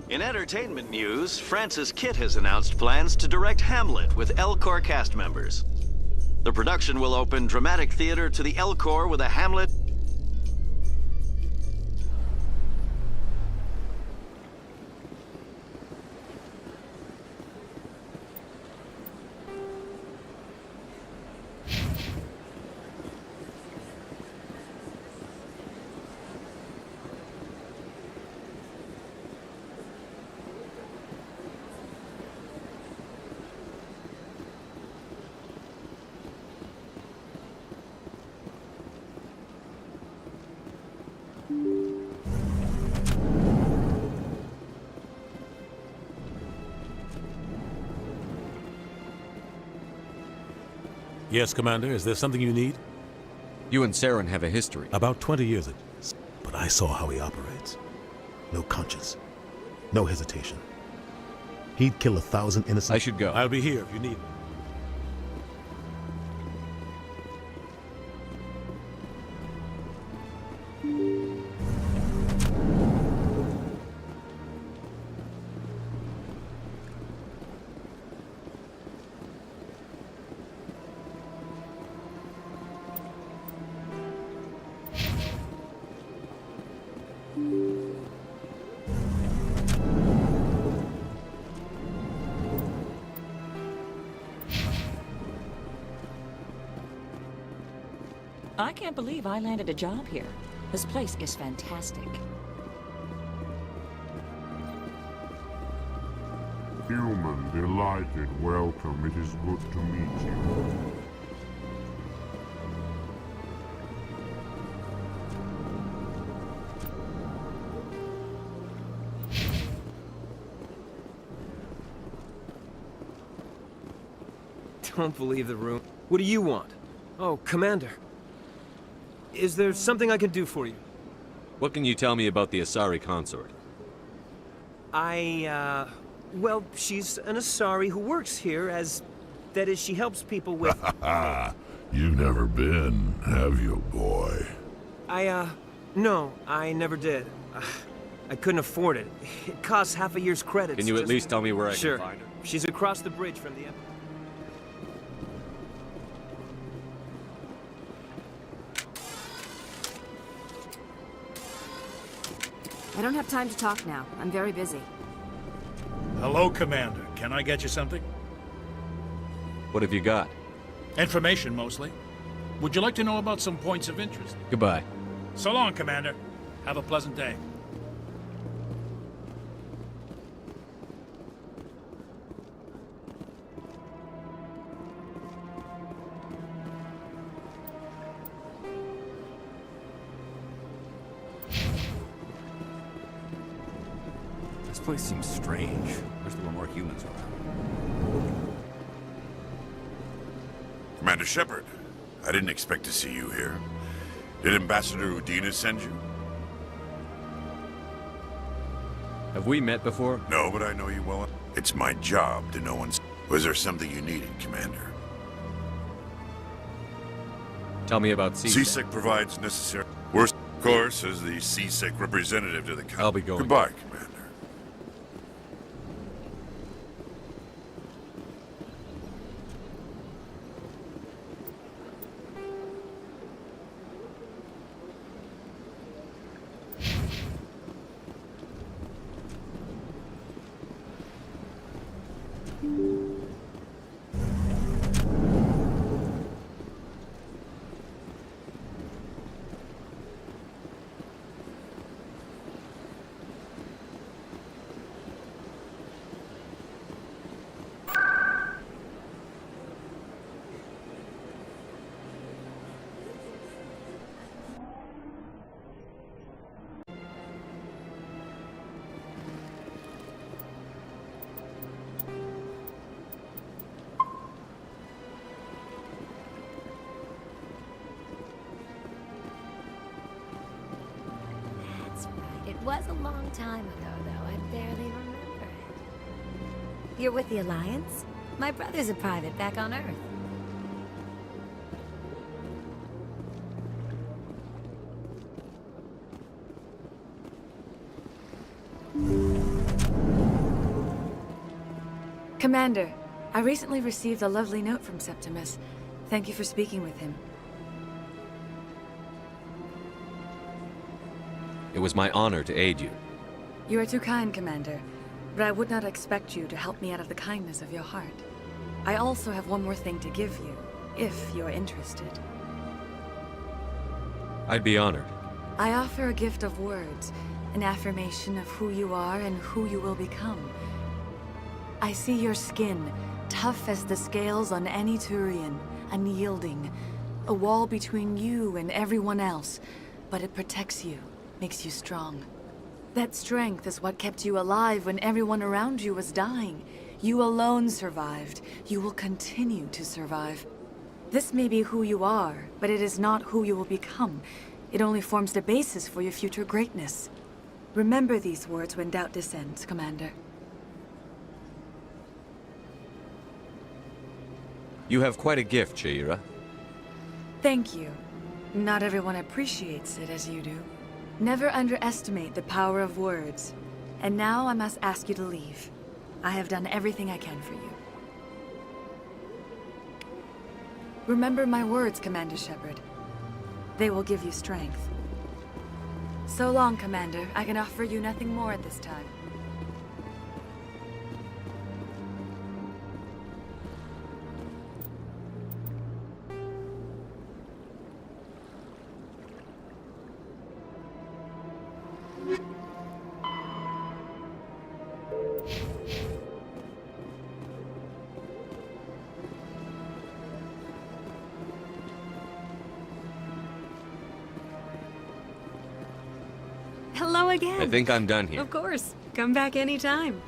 S21: In entertainment news, Francis Kitt has announced plans to direct Hamlet with Elcor cast members. The production will open dramatic theater to the Elcor with a Hamlet.
S2: Yes, Commander. Is there something you need?
S3: You and Saren have a history.
S2: About 20 years ago. But I saw how he operates. No conscience. No hesitation. He'd kill 1,000 innocent...
S3: I should go.
S2: I'll be here if you need me.
S9: I can't believe I landed a job here. This place is fantastic.
S11: Human, delighted, welcome. It is good to meet you.
S22: Don't believe the room. What do you want? Oh, Commander. Is there something I can do for you?
S3: What can you tell me about the Asari consort?
S22: Well, she's an Asari who works here as... That is, she helps people with...
S11: You've never been, have you, boy?
S22: No, I never did. I couldn't afford it. It costs half a year's credits.
S3: Can you at least tell me where I
S22: Sure.
S3: can find her?
S22: She's across the bridge from the...
S12: I don't have time to talk now. I'm very busy.
S24: Hello, Commander. Can I get you something?
S3: What have you got?
S24: Information, mostly. Would you like to know about some points of interest?
S3: Goodbye.
S24: So long, Commander. Have a pleasant day.
S14: This place seems strange. Wish there were more humans around.
S25: Commander Shepard, I didn't expect to see you here. Did Ambassador Udina send you?
S3: Have we met before?
S25: No, but I know you well. It's my job to know when... Was there something you needed, Commander?
S3: Tell me about CSEC.
S25: CSEC provides necessary... Worst, of course, as the CSEC representative to the...
S3: I'll be going.
S25: Goodbye, Commander.
S20: It was a long time ago, though. I barely remember it. You're with the Alliance? My brother's a private back on Earth.
S17: Commander, I recently received a lovely note from Septimus. Thank you for speaking with him.
S3: It was my honor to aid you.
S17: You are too kind, Commander, but I would not expect you to help me out of the kindness of your heart. I also have one more thing to give you, if you're interested.
S3: I'd be honored.
S17: I offer a gift of words, an affirmation of who you are and who you will become. I see your skin, tough as the scales on any Turian, unyielding, a wall between you and everyone else, but it protects you. Makes you strong. That strength is what kept you alive when everyone around you was dying. You alone survived. You will continue to survive. This may be who you are, but it is not who you will become. It only forms the basis for your future greatness. Remember these words when doubt descends, Commander.
S3: You have quite a gift, Chihira.
S17: Thank you. Not everyone appreciates it as you do. Never underestimate the power of words. And now I must ask you to leave. I have done everything I can for you. Remember my words, Commander Shepard. They will give you strength. So long, Commander. I can offer you nothing more at this time.
S5: Hello again.
S3: I think I'm done here.
S5: Of course. Come back anytime.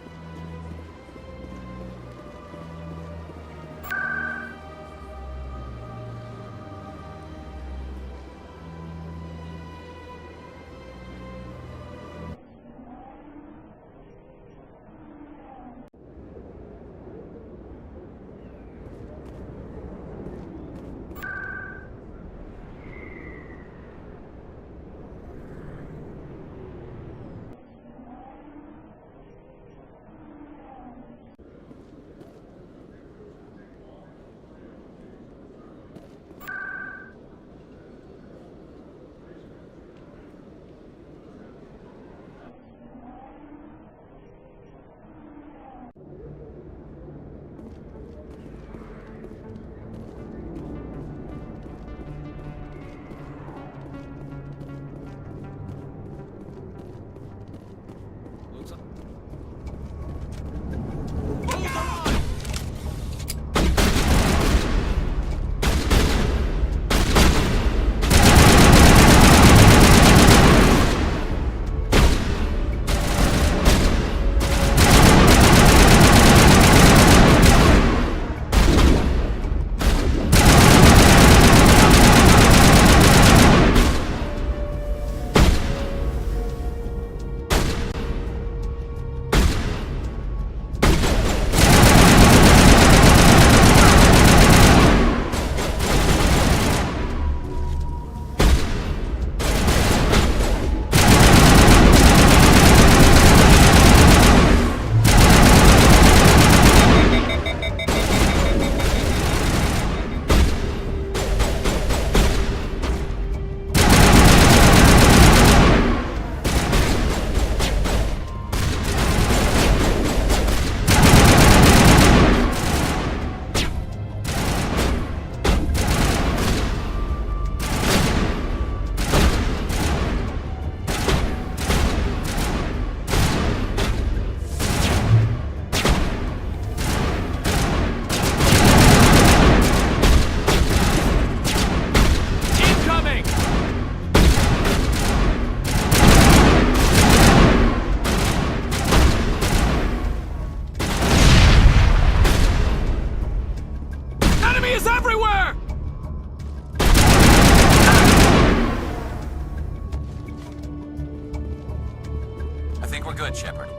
S1: good, Shepard.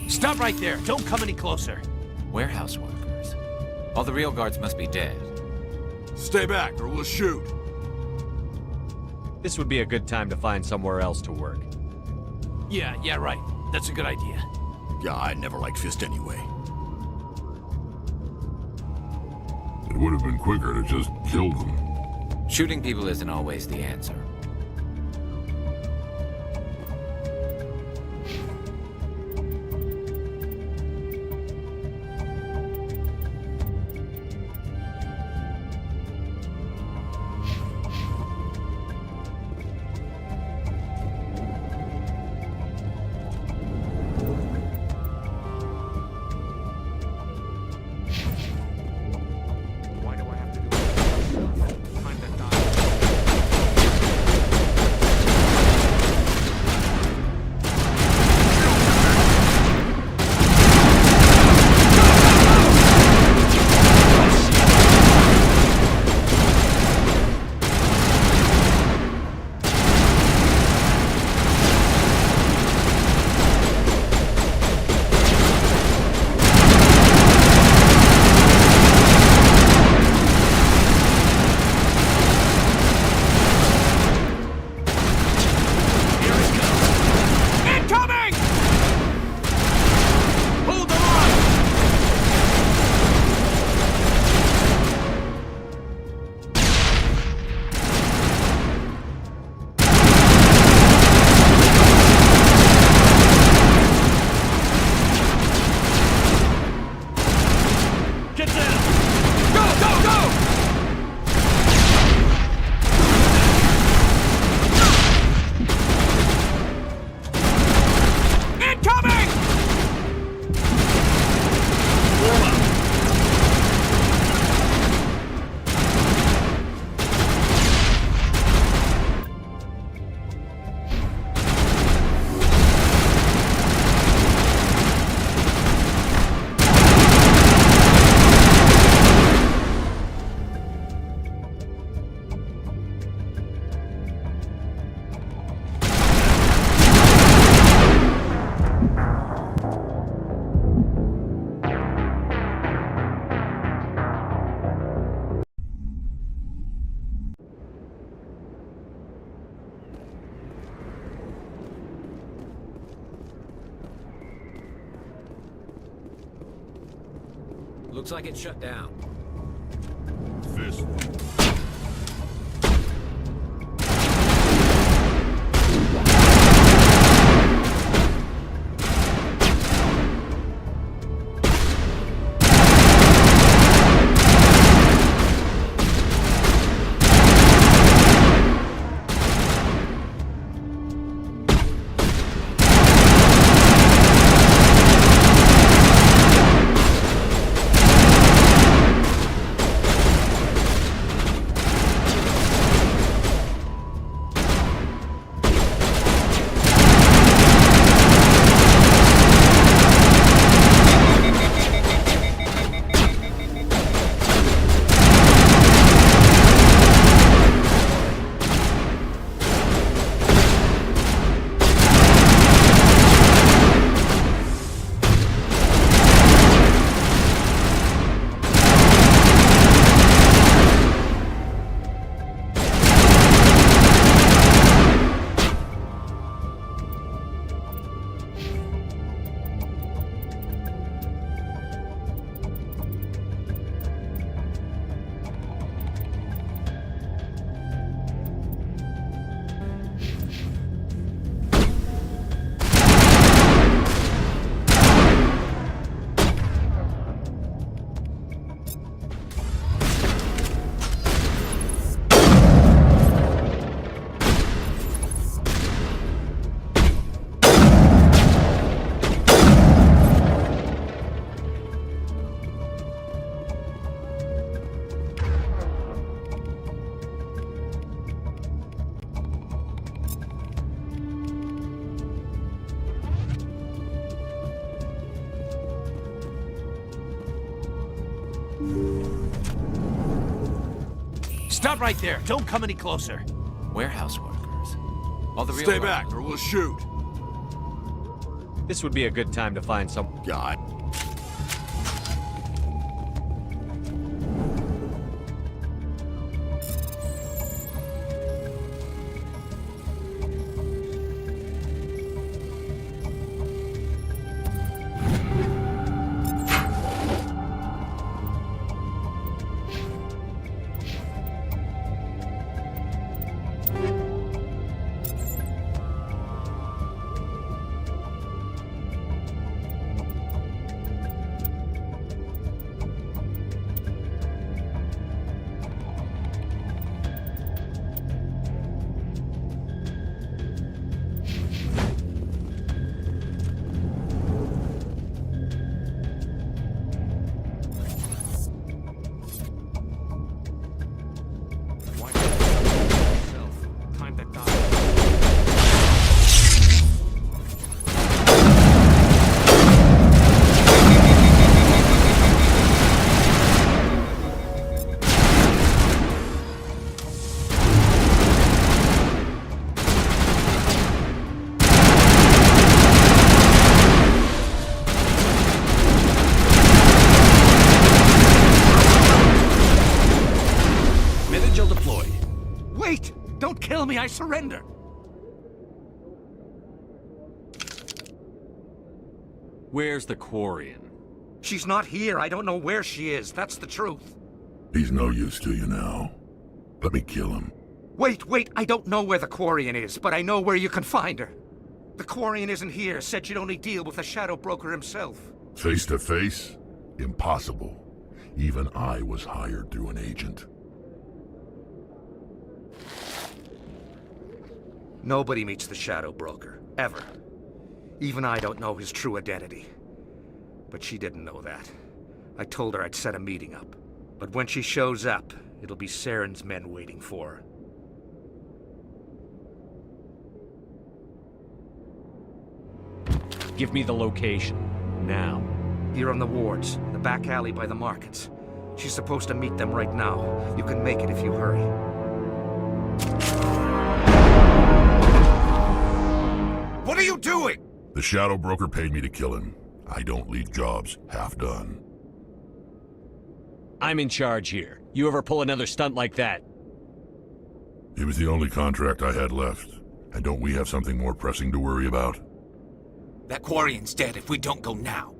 S24: Stop right there. Don't come any closer.
S1: Warehouse workers. All the real guards must be dead.
S7: Stay back, or we'll shoot.
S3: This would be a good time to find somewhere else to work.
S24: Yeah, right. That's a good idea.
S7: Yeah, I never liked Fist anyway.
S11: It would have been quicker to just kill them.
S1: Shooting people isn't always the answer. Looks like it's shut down.
S11: Fist.
S1: Stop right there. Don't come any closer. Warehouse workers. All the real
S7: Stay back, or we'll shoot.
S3: This would be a good time to find some...
S7: God.
S1: Kill me, I surrender!
S3: Where's the Quarian?
S1: She's not here. I don't know where she is. That's the truth.
S11: He's no use to you now. Let me kill him.
S1: Wait, I don't know where the Quarian is, but I know where you can find her. The Quarian isn't here. Said she'd only deal with the Shadow Broker himself.
S11: Face to face? Impossible. Even I was hired through an agent.
S1: Nobody meets the Shadow Broker, ever. Even I don't know his true identity. But she didn't know that. I told her I'd set a meeting up. But when she shows up, it'll be Saren's men waiting for her.
S3: Give me the location, now.
S1: Here on the wards, the back alley by the markets. She's supposed to meet them right now. You can make it if you hurry.
S7: What are you doing?
S11: The Shadow Broker paid me to kill him. I don't leave jobs half done.
S3: I'm in charge here. You ever pull another stunt like that?
S11: It was the only contract I had left. And don't we have something more pressing to worry about?
S1: That Quarian's dead if we don't go now.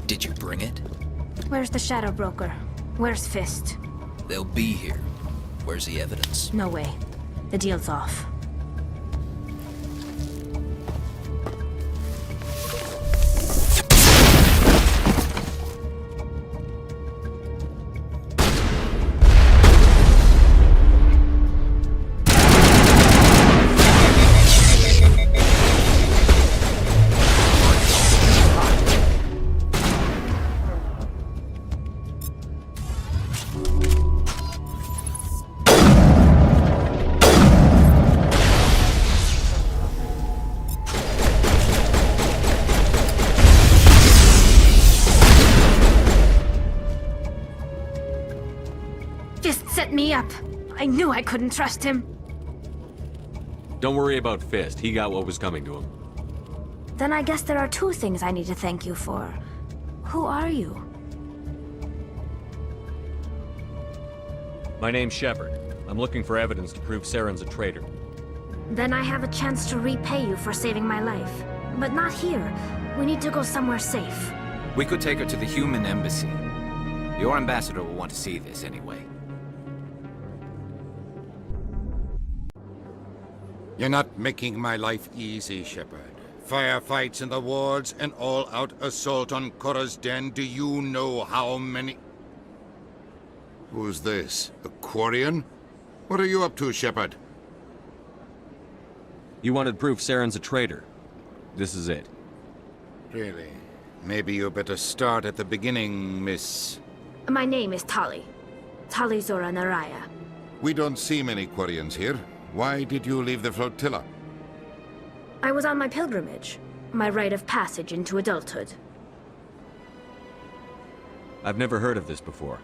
S4: Did you bring it?
S6: Where's the Shadow Broker? Where's Fist?
S4: They'll be here. Where's the evidence?
S6: No way. The deal's off. Me up. I knew I couldn't trust him.
S3: Don't worry about Fist. He got what was coming to him.
S6: Then I guess there are two things I need to thank you for. Who are you?
S3: My name's Shepard. I'm looking for evidence to prove Saren's a traitor.
S6: Then I have a chance to repay you for saving my life. But not here. We need to go somewhere safe.
S4: We could take her to the human embassy. Your ambassador will want to see this anyway.
S10: You're not making my life easy, Shepard. Firefights in the wards, an all-out assault on Korra's den. Do you know how many...
S25: Who's this? A Quarian? What are you up to, Shepard?
S3: You wanted proof Saren's a traitor. This is it.
S10: Really? Maybe you better start at the beginning, Miss...
S6: My name is Tali. Tali Zora Naraya.
S10: We don't see many Quarians here. Why did you leave the flotilla?
S6: I was on my pilgrimage. My rite of passage into adulthood.
S3: I've never heard of this before.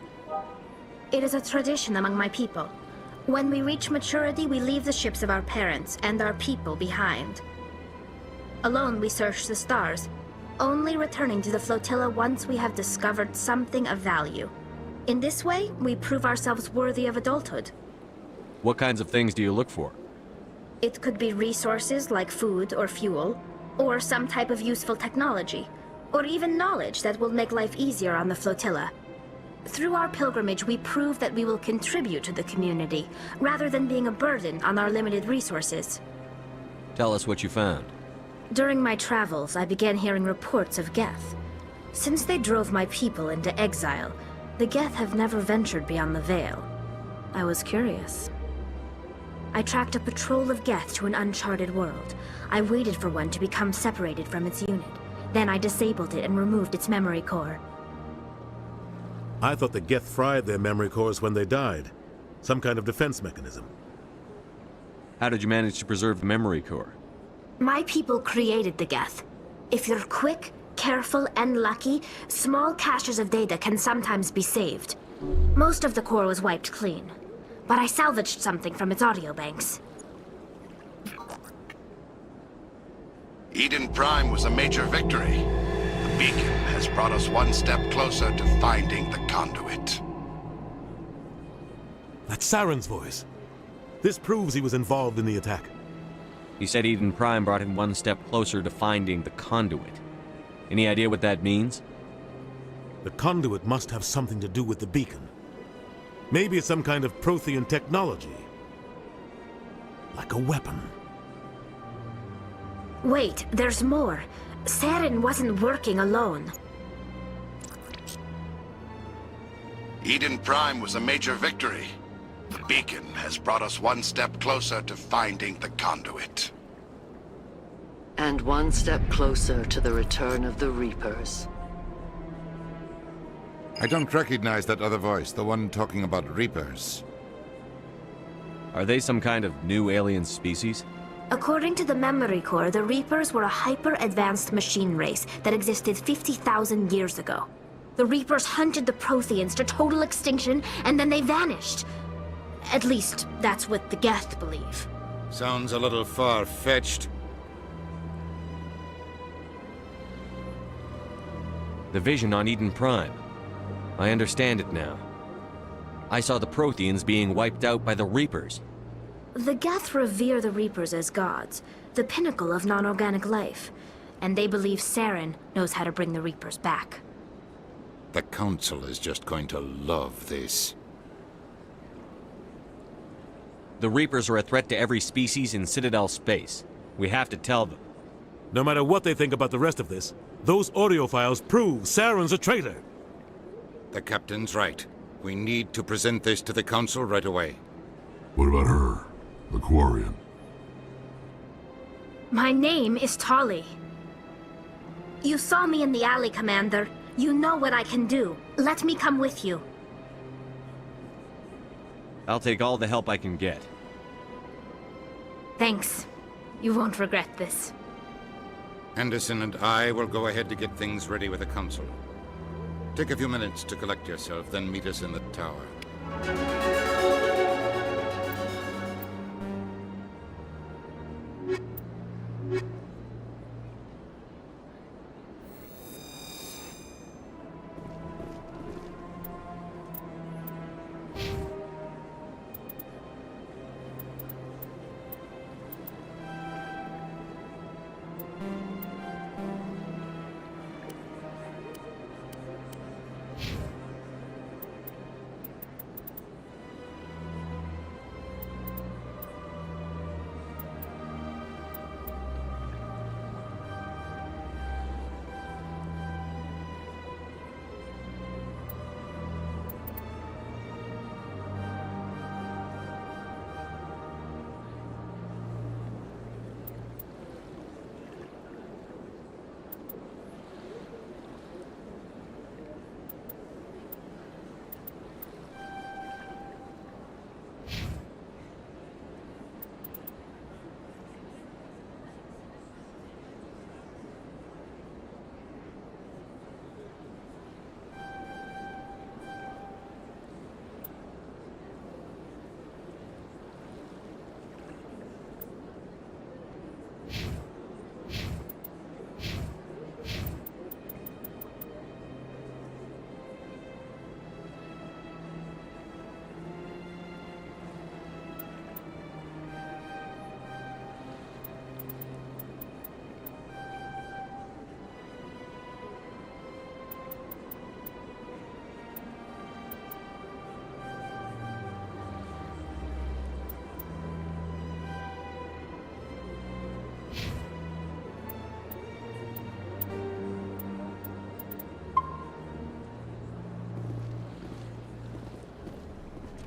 S6: It is a tradition among my people. When we reach maturity, we leave the ships of our parents and our people behind. Alone, we search the stars, only returning to the flotilla once we have discovered something of value. In this way, we prove ourselves worthy of adulthood.
S3: What kinds of things do you look for?
S6: It could be resources like food or fuel, or some type of useful technology, or even knowledge that will make life easier on the flotilla. Through our pilgrimage, we prove that we will contribute to the community, rather than being a burden on our limited resources.
S3: Tell us what you found.
S6: During my travels, I began hearing reports of Geth. Since they drove my people into exile, the Geth have never ventured beyond the Veil. I was curious. I tracked a patrol of Geth to an uncharted world. I waited for one to become separated from its unit. Then I disabled it and removed its memory core.
S2: I thought the Geth fried their memory cores when they died. Some kind of defense mechanism.
S3: How did you manage to preserve the memory core?
S6: My people created the Geth. If you're quick, careful, and lucky, small caches of data can sometimes be saved. Most of the core was wiped clean, but I salvaged something from its audio banks.
S25: Eden Prime was a major victory. The beacon has brought us one step closer to finding the conduit.
S2: That's Saren's voice. This proves he was involved in the attack.
S3: He said Eden Prime brought him one step closer to finding the conduit. Any idea what that means?
S2: The conduit must have something to do with the beacon. Maybe it's some kind of Prothean technology. Like a weapon.
S6: Wait, there's more. Saren wasn't working alone.
S25: Eden Prime was a major victory. The beacon has brought us one step closer to finding the conduit.
S16: And one step closer to the return of the Reapers.
S10: I don't recognize that other voice, the one talking about Reapers.
S3: Are they some kind of new alien species?
S6: According to the memory core, the Reapers were a hyper-advanced machine race that existed 50,000 years ago. The Reapers hunted the Protheans to total extinction, and then they vanished. At least, that's what the Geth believe.
S10: Sounds a little far-fetched.
S3: The vision on Eden Prime. I understand it now. I saw the Protheans being wiped out by the Reapers.
S6: The Geth revere the Reapers as gods, the pinnacle of non-organic life, and they believe Saren knows how to bring the Reapers back.
S10: The Council is just going to love this.
S3: The Reapers are a threat to every species in Citadel space. We have to tell them.
S2: No matter what they think about the rest of this, those audio files prove Saren's a traitor.
S10: The Captain's right. We need to present this to the Council right away.
S11: What about her? The Quarian?
S6: My name is Tali. You saw me in the alley, Commander. You know what I can do. Let me come with you.
S3: I'll take all the help I can get.
S6: Thanks. You won't regret this.
S10: Anderson and I will go ahead to get things ready with the Council. Take a few minutes to collect yourself, then meet us in the tower.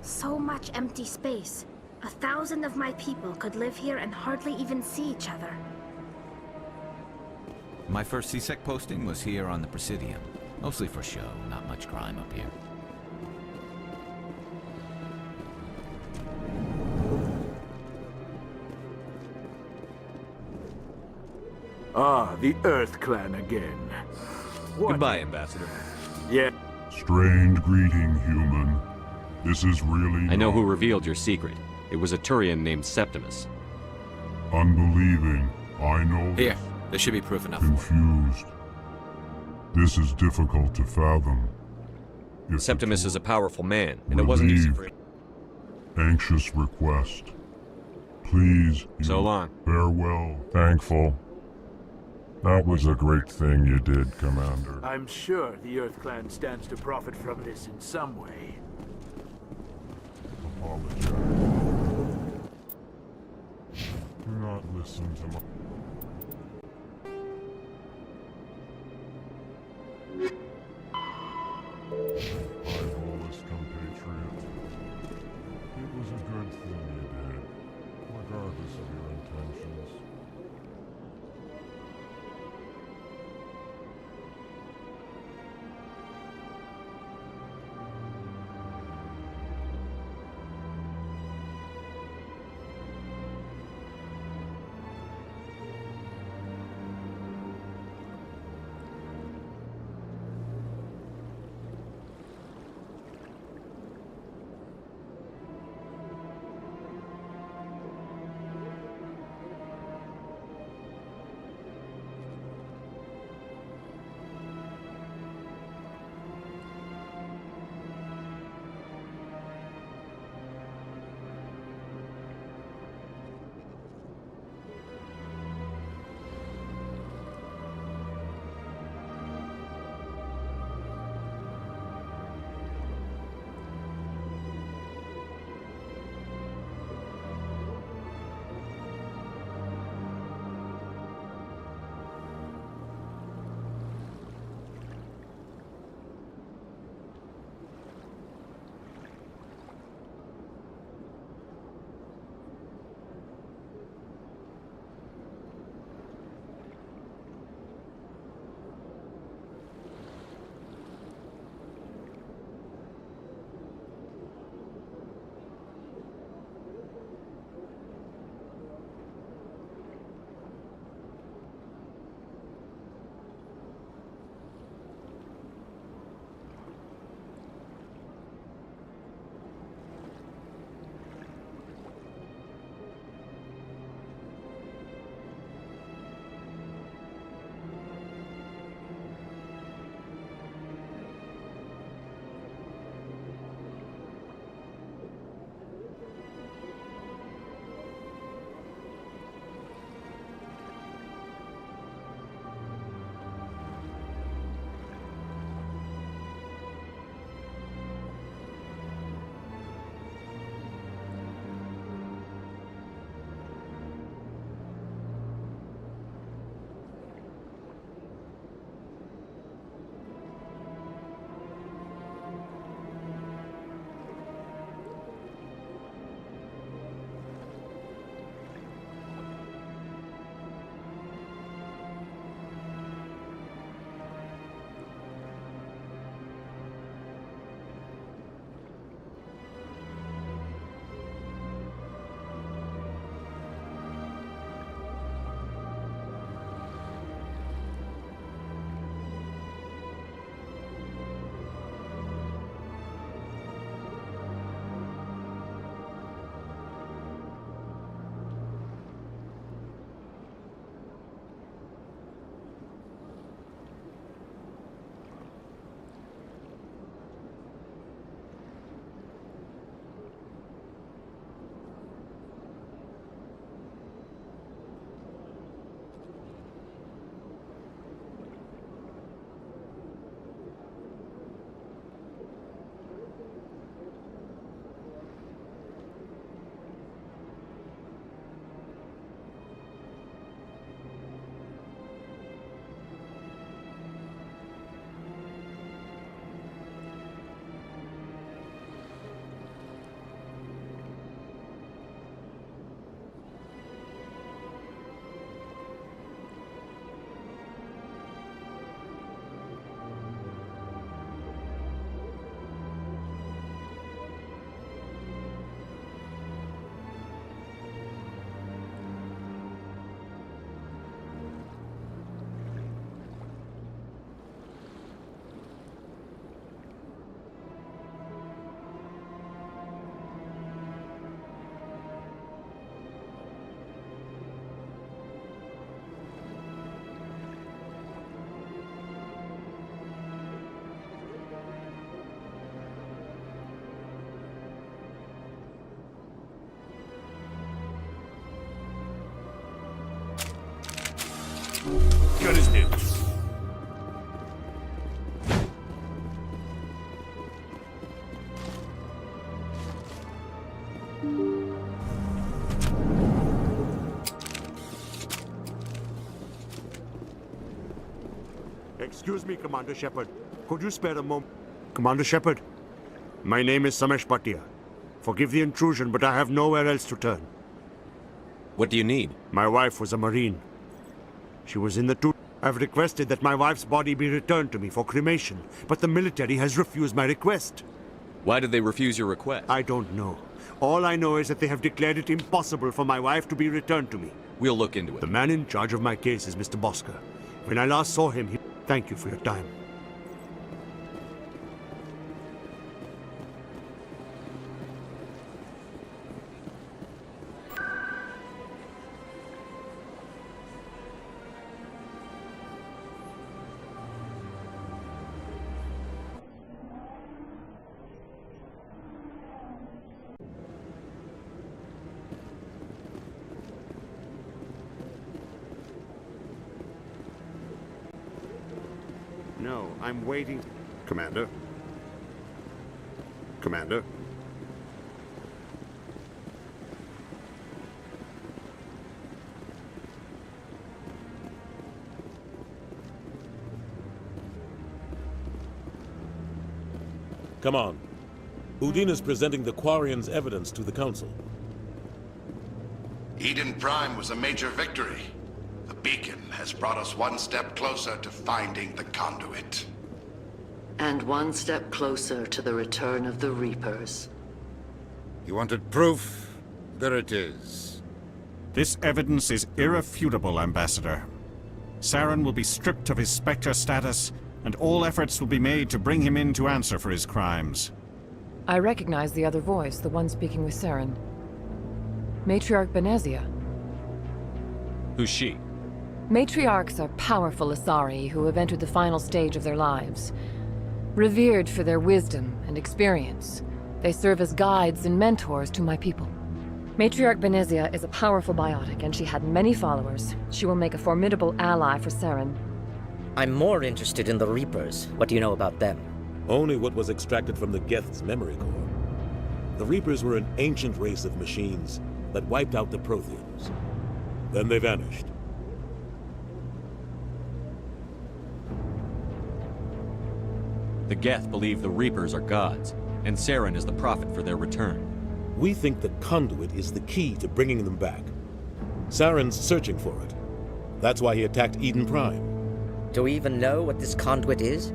S6: So much empty space. 1,000 of my people could live here and hardly even see each other.
S4: My first CSEC posting was here on the Presidium. Mostly for show, not much crime up here.
S8: Ah, the Earth Clan again.
S3: Goodbye, Ambassador.
S8: Yeah.
S11: Strange greeting, human. This is really
S3: I know who revealed your secret. It was a Turian named Septimus.
S11: unbelieving. I know
S4: Here, there should be proof enough.
S11: confused. This is difficult to fathom.
S3: Septimus is a powerful man, and it wasn't easy for him.
S11: Anxious request. Please.
S3: So long.
S11: Farewell. Thankful. That was a great thing you did, Commander.
S8: I'm sure the Earth Clan stands to profit from this in some way.
S11: Apologize. Do not listen to my... My oldest compatriot. It was a good thing you did, regardless of your intentions.
S13: gun is new.
S15: Excuse me, Commander Shepard. Could you spare a moment? Commander Shepard, my name is Samesh Bhatia. Forgive the intrusion, but I have nowhere else to turn.
S3: What do you need?
S15: My wife was a Marine. She was in the two. I've requested that my wife's body be returned to me for cremation, but the military has refused my request.
S3: Why did they refuse your request?
S15: I don't know. All I know is that they have declared it impossible for my wife to be returned to me.
S3: We'll look into it.
S15: The man in charge of my case is Mr. Bosker. When I last saw him, he... Thank you for your time. No, I'm waiting. Commander? Commander?
S2: Come on. Udine is presenting the Quarians' evidence to the Council.
S25: Eden Prime was a major victory. The beacon has brought us one step closer to finding the conduit.
S16: And one step closer to the return of the Reapers.
S10: You wanted proof? There it is.
S18: This evidence is irrefutable, Ambassador. Saren will be stripped of his Spectre status, and all efforts will be made to bring him in to answer for his crimes.
S19: I recognize the other voice, the one speaking with Saren. Matriarch Benezia.
S3: Who's she?
S19: Matriarchs are powerful Asari who have entered the final stage of their lives. Revered for their wisdom and experience, they serve as guides and mentors to my people. Matriarch Benezia is a powerful biotic, and she had many followers. She will make a formidable ally for Saren.
S23: I'm more interested in the Reapers. What do you know about them?
S2: Only what was extracted from the Geth's memory core. The Reapers were an ancient race of machines that wiped out the Protheans. Then they vanished.
S3: The Geth believe the Reapers are gods, and Saren is the prophet for their return.
S2: We think the conduit is the key to bringing them back. Saren's searching for it. That's why he attacked Eden Prime.
S23: Do we even know what this conduit is?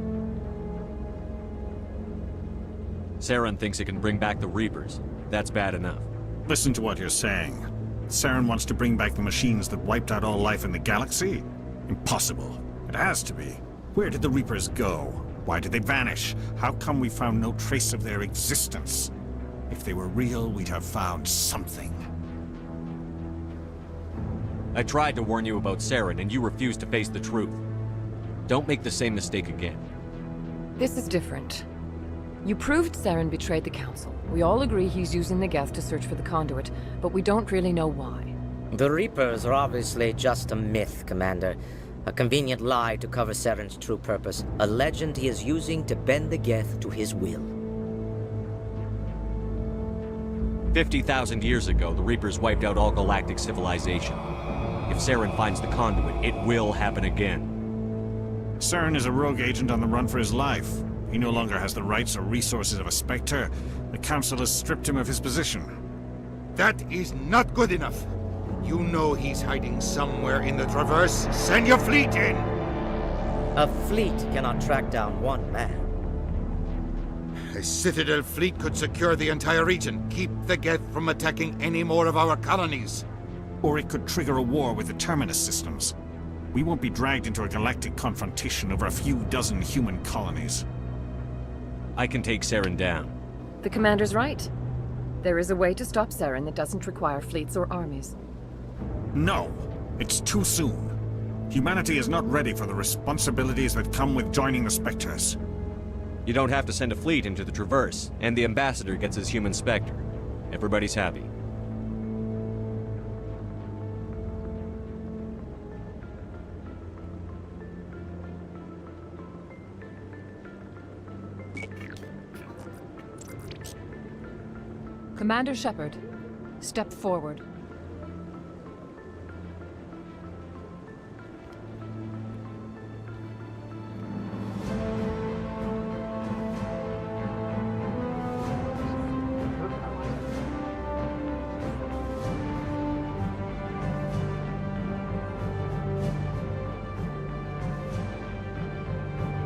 S3: Saren thinks it can bring back the Reapers. That's bad enough.
S18: Listen to what you're saying. Saren wants to bring back the machines that wiped out all life in the galaxy? Impossible. It has to be. Where did the Reapers go? Why did they vanish? How come we found no trace of their existence? If they were real, we'd have found something.
S3: I tried to warn you about Saren, and you refused to face the truth. Don't make the same mistake again.
S19: This is different. You proved Saren betrayed the Council. We all agree he's using the Geth to search for the conduit, but we don't really know why.
S23: The Reapers are obviously just a myth, Commander. A convenient lie to cover Saren's true purpose. A legend he is using to bend the Geth to his will.
S3: 50,000 years ago, the Reapers wiped out all galactic civilization. If Saren finds the conduit, it will happen again.
S18: Saren is a rogue agent on the run for his life. He no longer has the rights or resources of a Spectre. The Council has stripped him of his position.
S10: That is not good enough. You know he's hiding somewhere in the Traverse. Send your fleet in!
S23: A fleet cannot track down one man.
S10: A Citadel fleet could secure the entire region, keep the Geth from attacking any more of our colonies.
S18: Or it could trigger a war with the Terminus systems. We won't be dragged into a galactic confrontation over a few dozen human colonies.
S3: I can take Saren down.
S19: The Commander's right. There is a way to stop Saren that doesn't require fleets or armies.
S18: No, it's too soon. Humanity is not ready for the responsibilities that come with joining the Spectres.
S3: You don't have to send a fleet into the Traverse, and the Ambassador gets his human Spectre. Everybody's happy.
S19: Commander Shepard, step forward.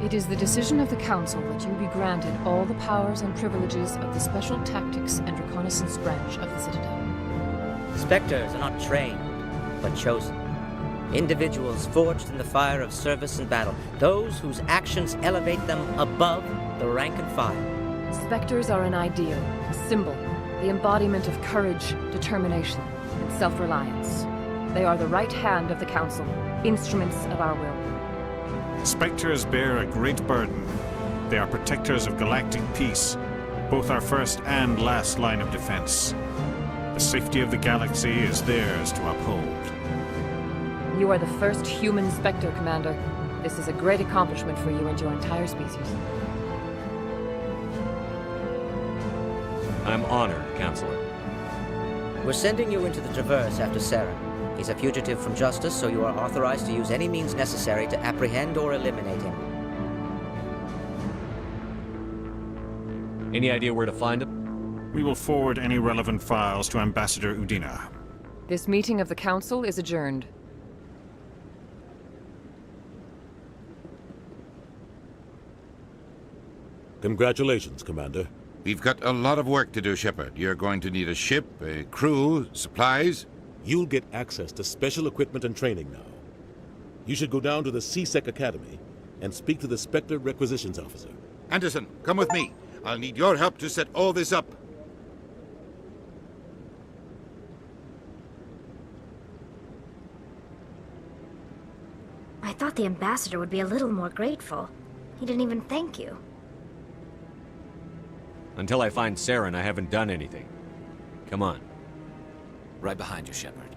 S19: It is the decision of the Council that you be granted all the powers and privileges of the Special Tactics and Reconnaissance Branch of the Citadel.
S23: Spectres are not trained, but chosen. Individuals forged in the fire of service and battle. Those whose actions elevate them above the rank and file.
S19: Spectres are an ideal, a symbol, the embodiment of courage, determination, and self-reliance. They are the right hand of the Council, instruments of our will.
S18: Spectres bear a great burden. They are protectors of galactic peace, both our first and last line of defense. The safety of the galaxy is theirs to uphold.
S19: You are the first human Spectre, Commander. This is a great accomplishment for you and your entire species.
S3: I'm honored, Counselor.
S23: We're sending you into the Traverse after Saren. He's a fugitive from justice, so you are authorized to use any means necessary to apprehend or eliminate him.
S3: Any idea where to find him?
S18: We will forward any relevant files to Ambassador Udina.
S19: This meeting of the Council is adjourned.
S2: Congratulations, Commander.
S10: We've got a lot of work to do, Shepard. You're going to need a ship, a crew, supplies.
S2: You'll get access to special equipment and training now. You should go down to the C-Sec Academy and speak to the Spectre Requisitions Officer.
S10: Anderson, come with me. I'll need your help to set all this up.
S6: I thought the ambassador would be a little more grateful. He didn't even thank you.
S3: Until I find Saren, I haven't done anything. Come on.
S4: Right behind you, Shepard.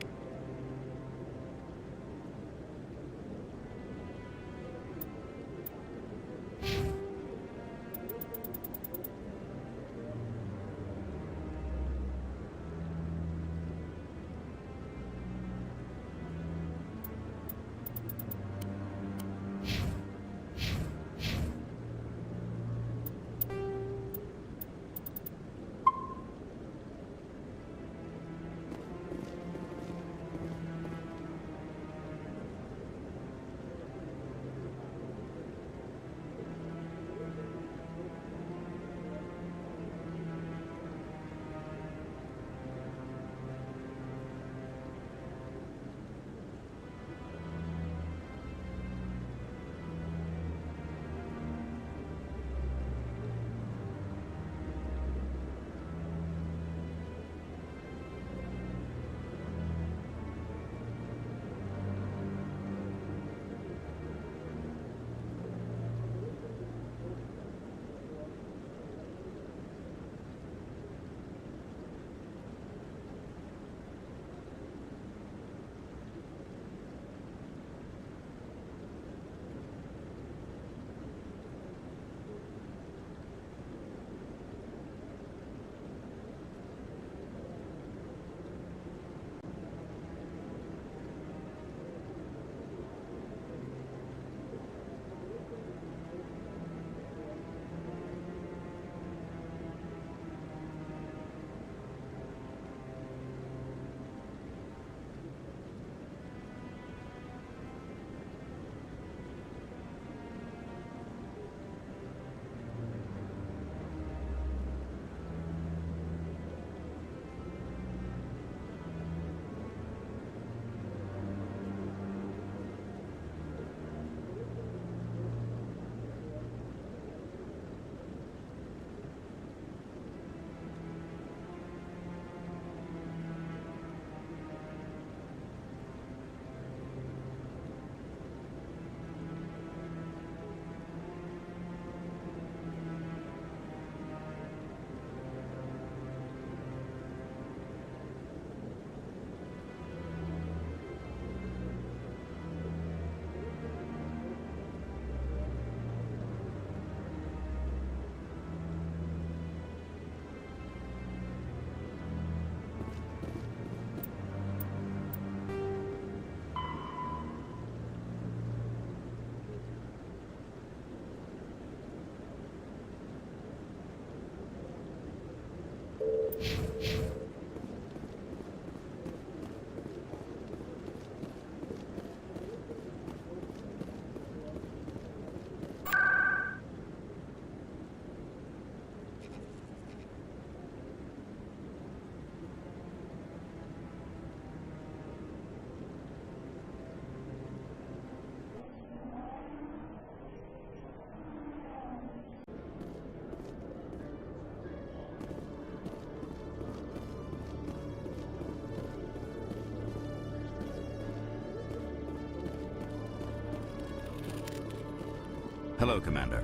S14: Hello, Commander.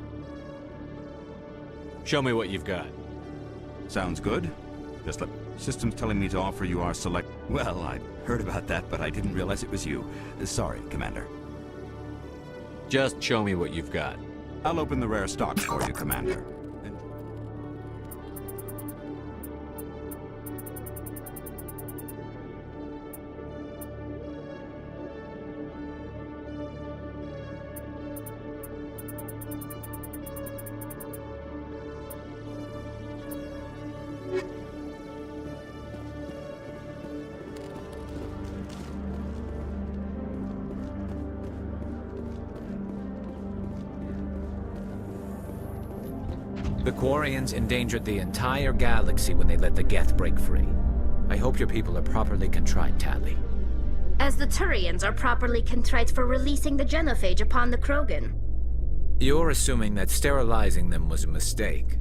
S3: Show me what you've got.
S14: Sounds good. Just let... System's telling me to offer you our select... Well, I heard about that, but I didn't realize it was you. Sorry, Commander.
S3: Just show me what you've got.
S14: I'll open the rare stock for you, Commander.
S9: The Quarians endangered the entire galaxy when they let the Geth break free. I hope your people are properly contrite, Tali.
S6: As the Turians are properly contrite for releasing the genophage upon the Krogan.
S9: You're assuming that sterilizing them was a mistake.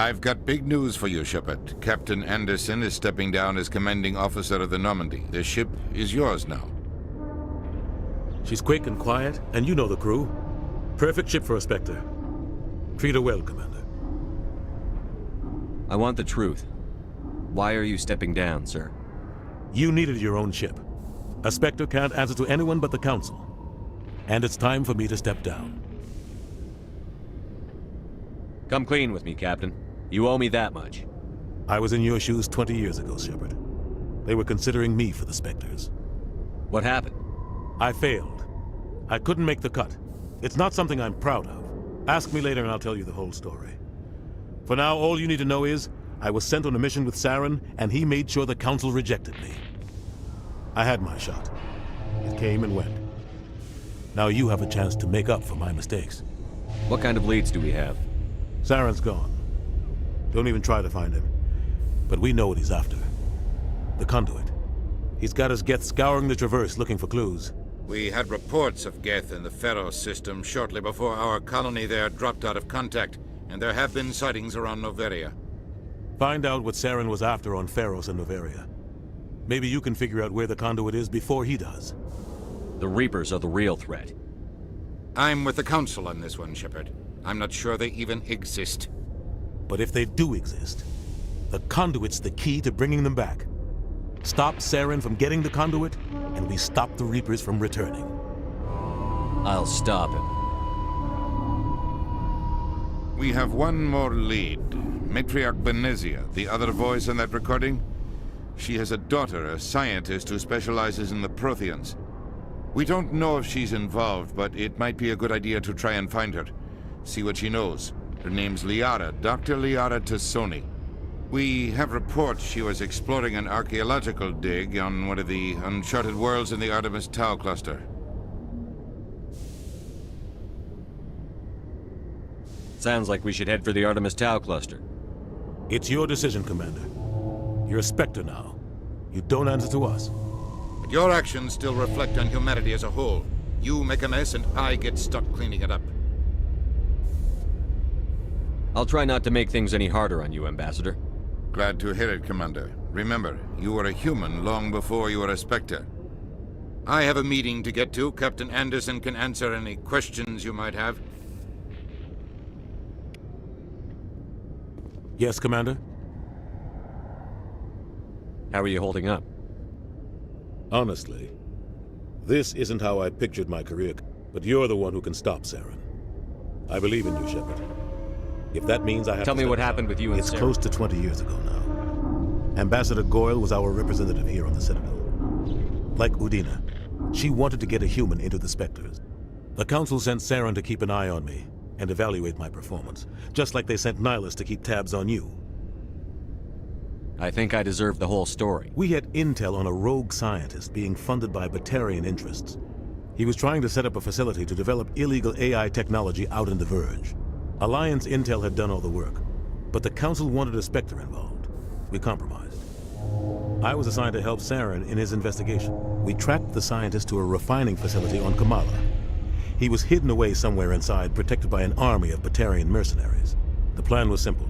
S10: I've got big news for you, Shepard. Captain Anderson is stepping down as commanding officer of the Normandy. The ship is yours now.
S2: She's quick and quiet, and you know the crew. Perfect ship for a Spectre. Treat her well, Commander.
S3: I want the truth. Why are you stepping down, sir?
S2: You needed your own ship. A Spectre can't answer to anyone but the Council. And it's time for me to step down.
S3: Come clean with me, Captain. You owe me that much.
S2: I was in your shoes 20 years ago, Shepard. They were considering me for the Spectres.
S3: What happened?
S2: I failed. I couldn't make the cut. It's not something I'm proud of. Ask me later and I'll tell you the whole story. For now, all you need to know is, I was sent on a mission with Saren, and he made sure the Council rejected me. I had my shot. It came and went. Now you have a chance to make up for my mistakes.
S3: What kind of leads do we have?
S2: Saren's gone. Don't even try to find him. But we know what he's after. The Conduit. He's got his Geth scouring the Traverse looking for clues.
S10: We had reports of Geth in the Pharaoh system shortly before our colony there dropped out of contact, and there have been sightings around Noveria.
S2: Find out what Saren was after on Pharos and Noveria. Maybe you can figure out where the Conduit is before he does.
S3: The Reapers are the real threat.
S10: I'm with the Council on this one, Shepard. I'm not sure they even exist.
S2: But if they do exist, the Conduit's the key to bringing them back. Stop Saren from getting the Conduit, and we stop the Reapers from returning.
S3: I'll stop him.
S10: We have one more lead. Matriarch Benezia, the other voice in that recording. She has a daughter, a scientist who specializes in the Protheans. We don't know if she's involved, but it might be a good idea to try and find her. See what she knows. Her name's Liara, Dr. Liara Tassoni. We have reports she was exploring an archaeological dig on one of the uncharted worlds in the Artemis Tau cluster.
S3: Sounds like we should head for the Artemis Tau cluster.
S2: It's your decision, Commander. You're a Spectre now. You don't answer to us.
S10: But your actions still reflect on humanity as a whole. You make a mess and I get stuck cleaning it up.
S3: I'll try not to make things any harder on you, Ambassador.
S10: Glad to hear it, Commander. Remember, you were a human long before you were a Spectre. I have a meeting to get to. Captain Anderson can answer any questions you might have.
S2: Yes, Commander?
S3: How are you holding up?
S2: Honestly, this isn't how I pictured my career, but you're the one who can stop Saren. I believe in you, Shepard. If that means I have
S3: Tell
S2: to
S3: me what happened with you and
S2: It's
S3: Saren.
S2: close to 20 years ago now. Ambassador Goyle was our representative here on the Citadel. Like Udina, she wanted to get a human into the Spectres. The Council sent Saren to keep an eye on me and evaluate my performance, just like they sent Nihilus to keep tabs on you.
S3: I think I deserve the whole story.
S2: We had intel on a rogue scientist being funded by Batarian interests. He was trying to set up a facility to develop illegal AI technology out in the Verge. Alliance intel had done all the work, but the Council wanted a Spectre involved. We compromised. I was assigned to help Saren in his investigation. We tracked the scientist to a refining facility on Kamala. He was hidden away somewhere inside, protected by an army of Batarian mercenaries. The plan was simple.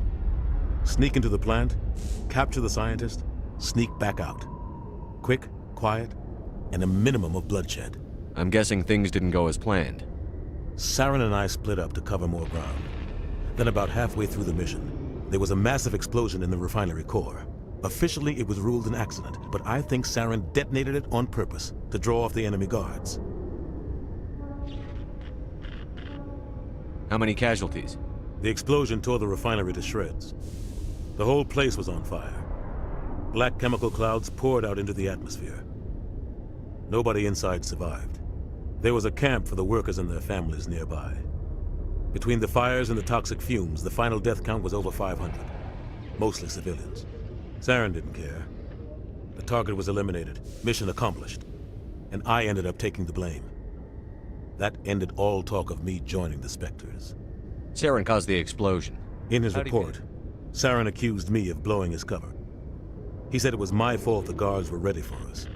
S2: Sneak into the plant, capture the scientist, sneak back out. Quick, quiet, and a minimum of bloodshed.
S3: I'm guessing things didn't go as planned.
S2: Saren and I split up to cover more ground. Then about halfway through the mission, there was a massive explosion in the refinery core. Officially, it was ruled an accident, but I think Saren detonated it on purpose to draw off the enemy guards.
S3: How many casualties?
S2: The explosion tore the refinery to shreds. The whole place was on fire. Black chemical clouds poured out into the atmosphere. Nobody inside survived. There was a camp for the workers and their families nearby. Between the fires and the toxic fumes, the final death count was over 500. Mostly civilians. Saren didn't care. The target was eliminated, mission accomplished. And I ended up taking the blame. That ended all talk of me joining the Spectres.
S3: Saren caused the explosion.
S2: In his report, Saren accused me of blowing his cover. He said it was my fault the guards were ready for us.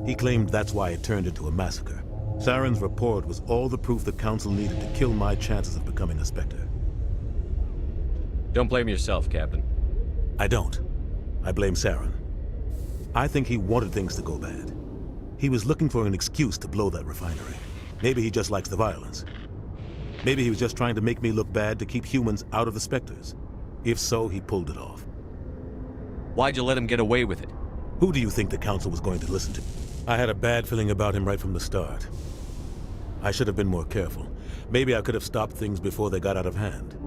S2: He claimed that's why it turned into a massacre. Saren's report was all the proof the Council needed to kill my chances of becoming a Spectre.
S3: Don't blame yourself, Captain.
S2: I don't. I blame Saren. I think he wanted things to go bad. He was looking for an excuse to blow that refinery. Maybe he just likes the violence. Maybe he was just trying to make me look bad to keep humans out of the Spectres. If so, he pulled it off.
S3: Why'd you let him get away with it?
S2: Who do you think the Council was going to listen to? I had a bad feeling about him right from the start. I should have been more careful. Maybe I could have stopped things before they got out of hand.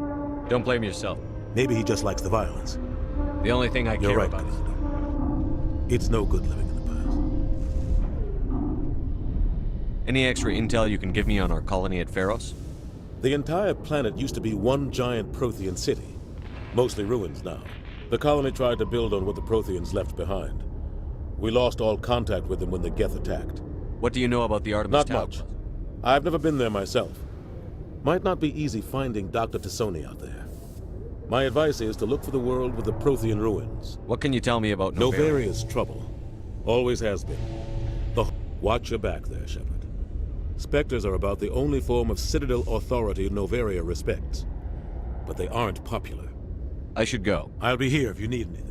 S3: Don't blame yourself.
S2: Maybe he just likes the violence.
S3: The only thing I care about is...
S2: It's no good living in the past.
S3: Any extra intel you can give me on our colony at Pharos?
S2: The entire planet used to be one giant Prothean city. Mostly ruins now. The colony tried to build on what the Protheans left behind. We lost all contact with them when the Geth attacked.
S3: What do you know about the Artemis
S2: Not
S3: Tower?
S2: much. I've never been there myself. Might not be easy finding Dr. Tassoni out there. My advice is to look for the world with the Prothean ruins.
S3: What can you tell me about Novaria?
S2: Novaria's trouble. Always has been. Watch your back there, Shepard. Spectres are about the only form of Citadel authority Novaria respects. But they aren't popular.
S3: I should go.
S2: I'll be here if you need anything.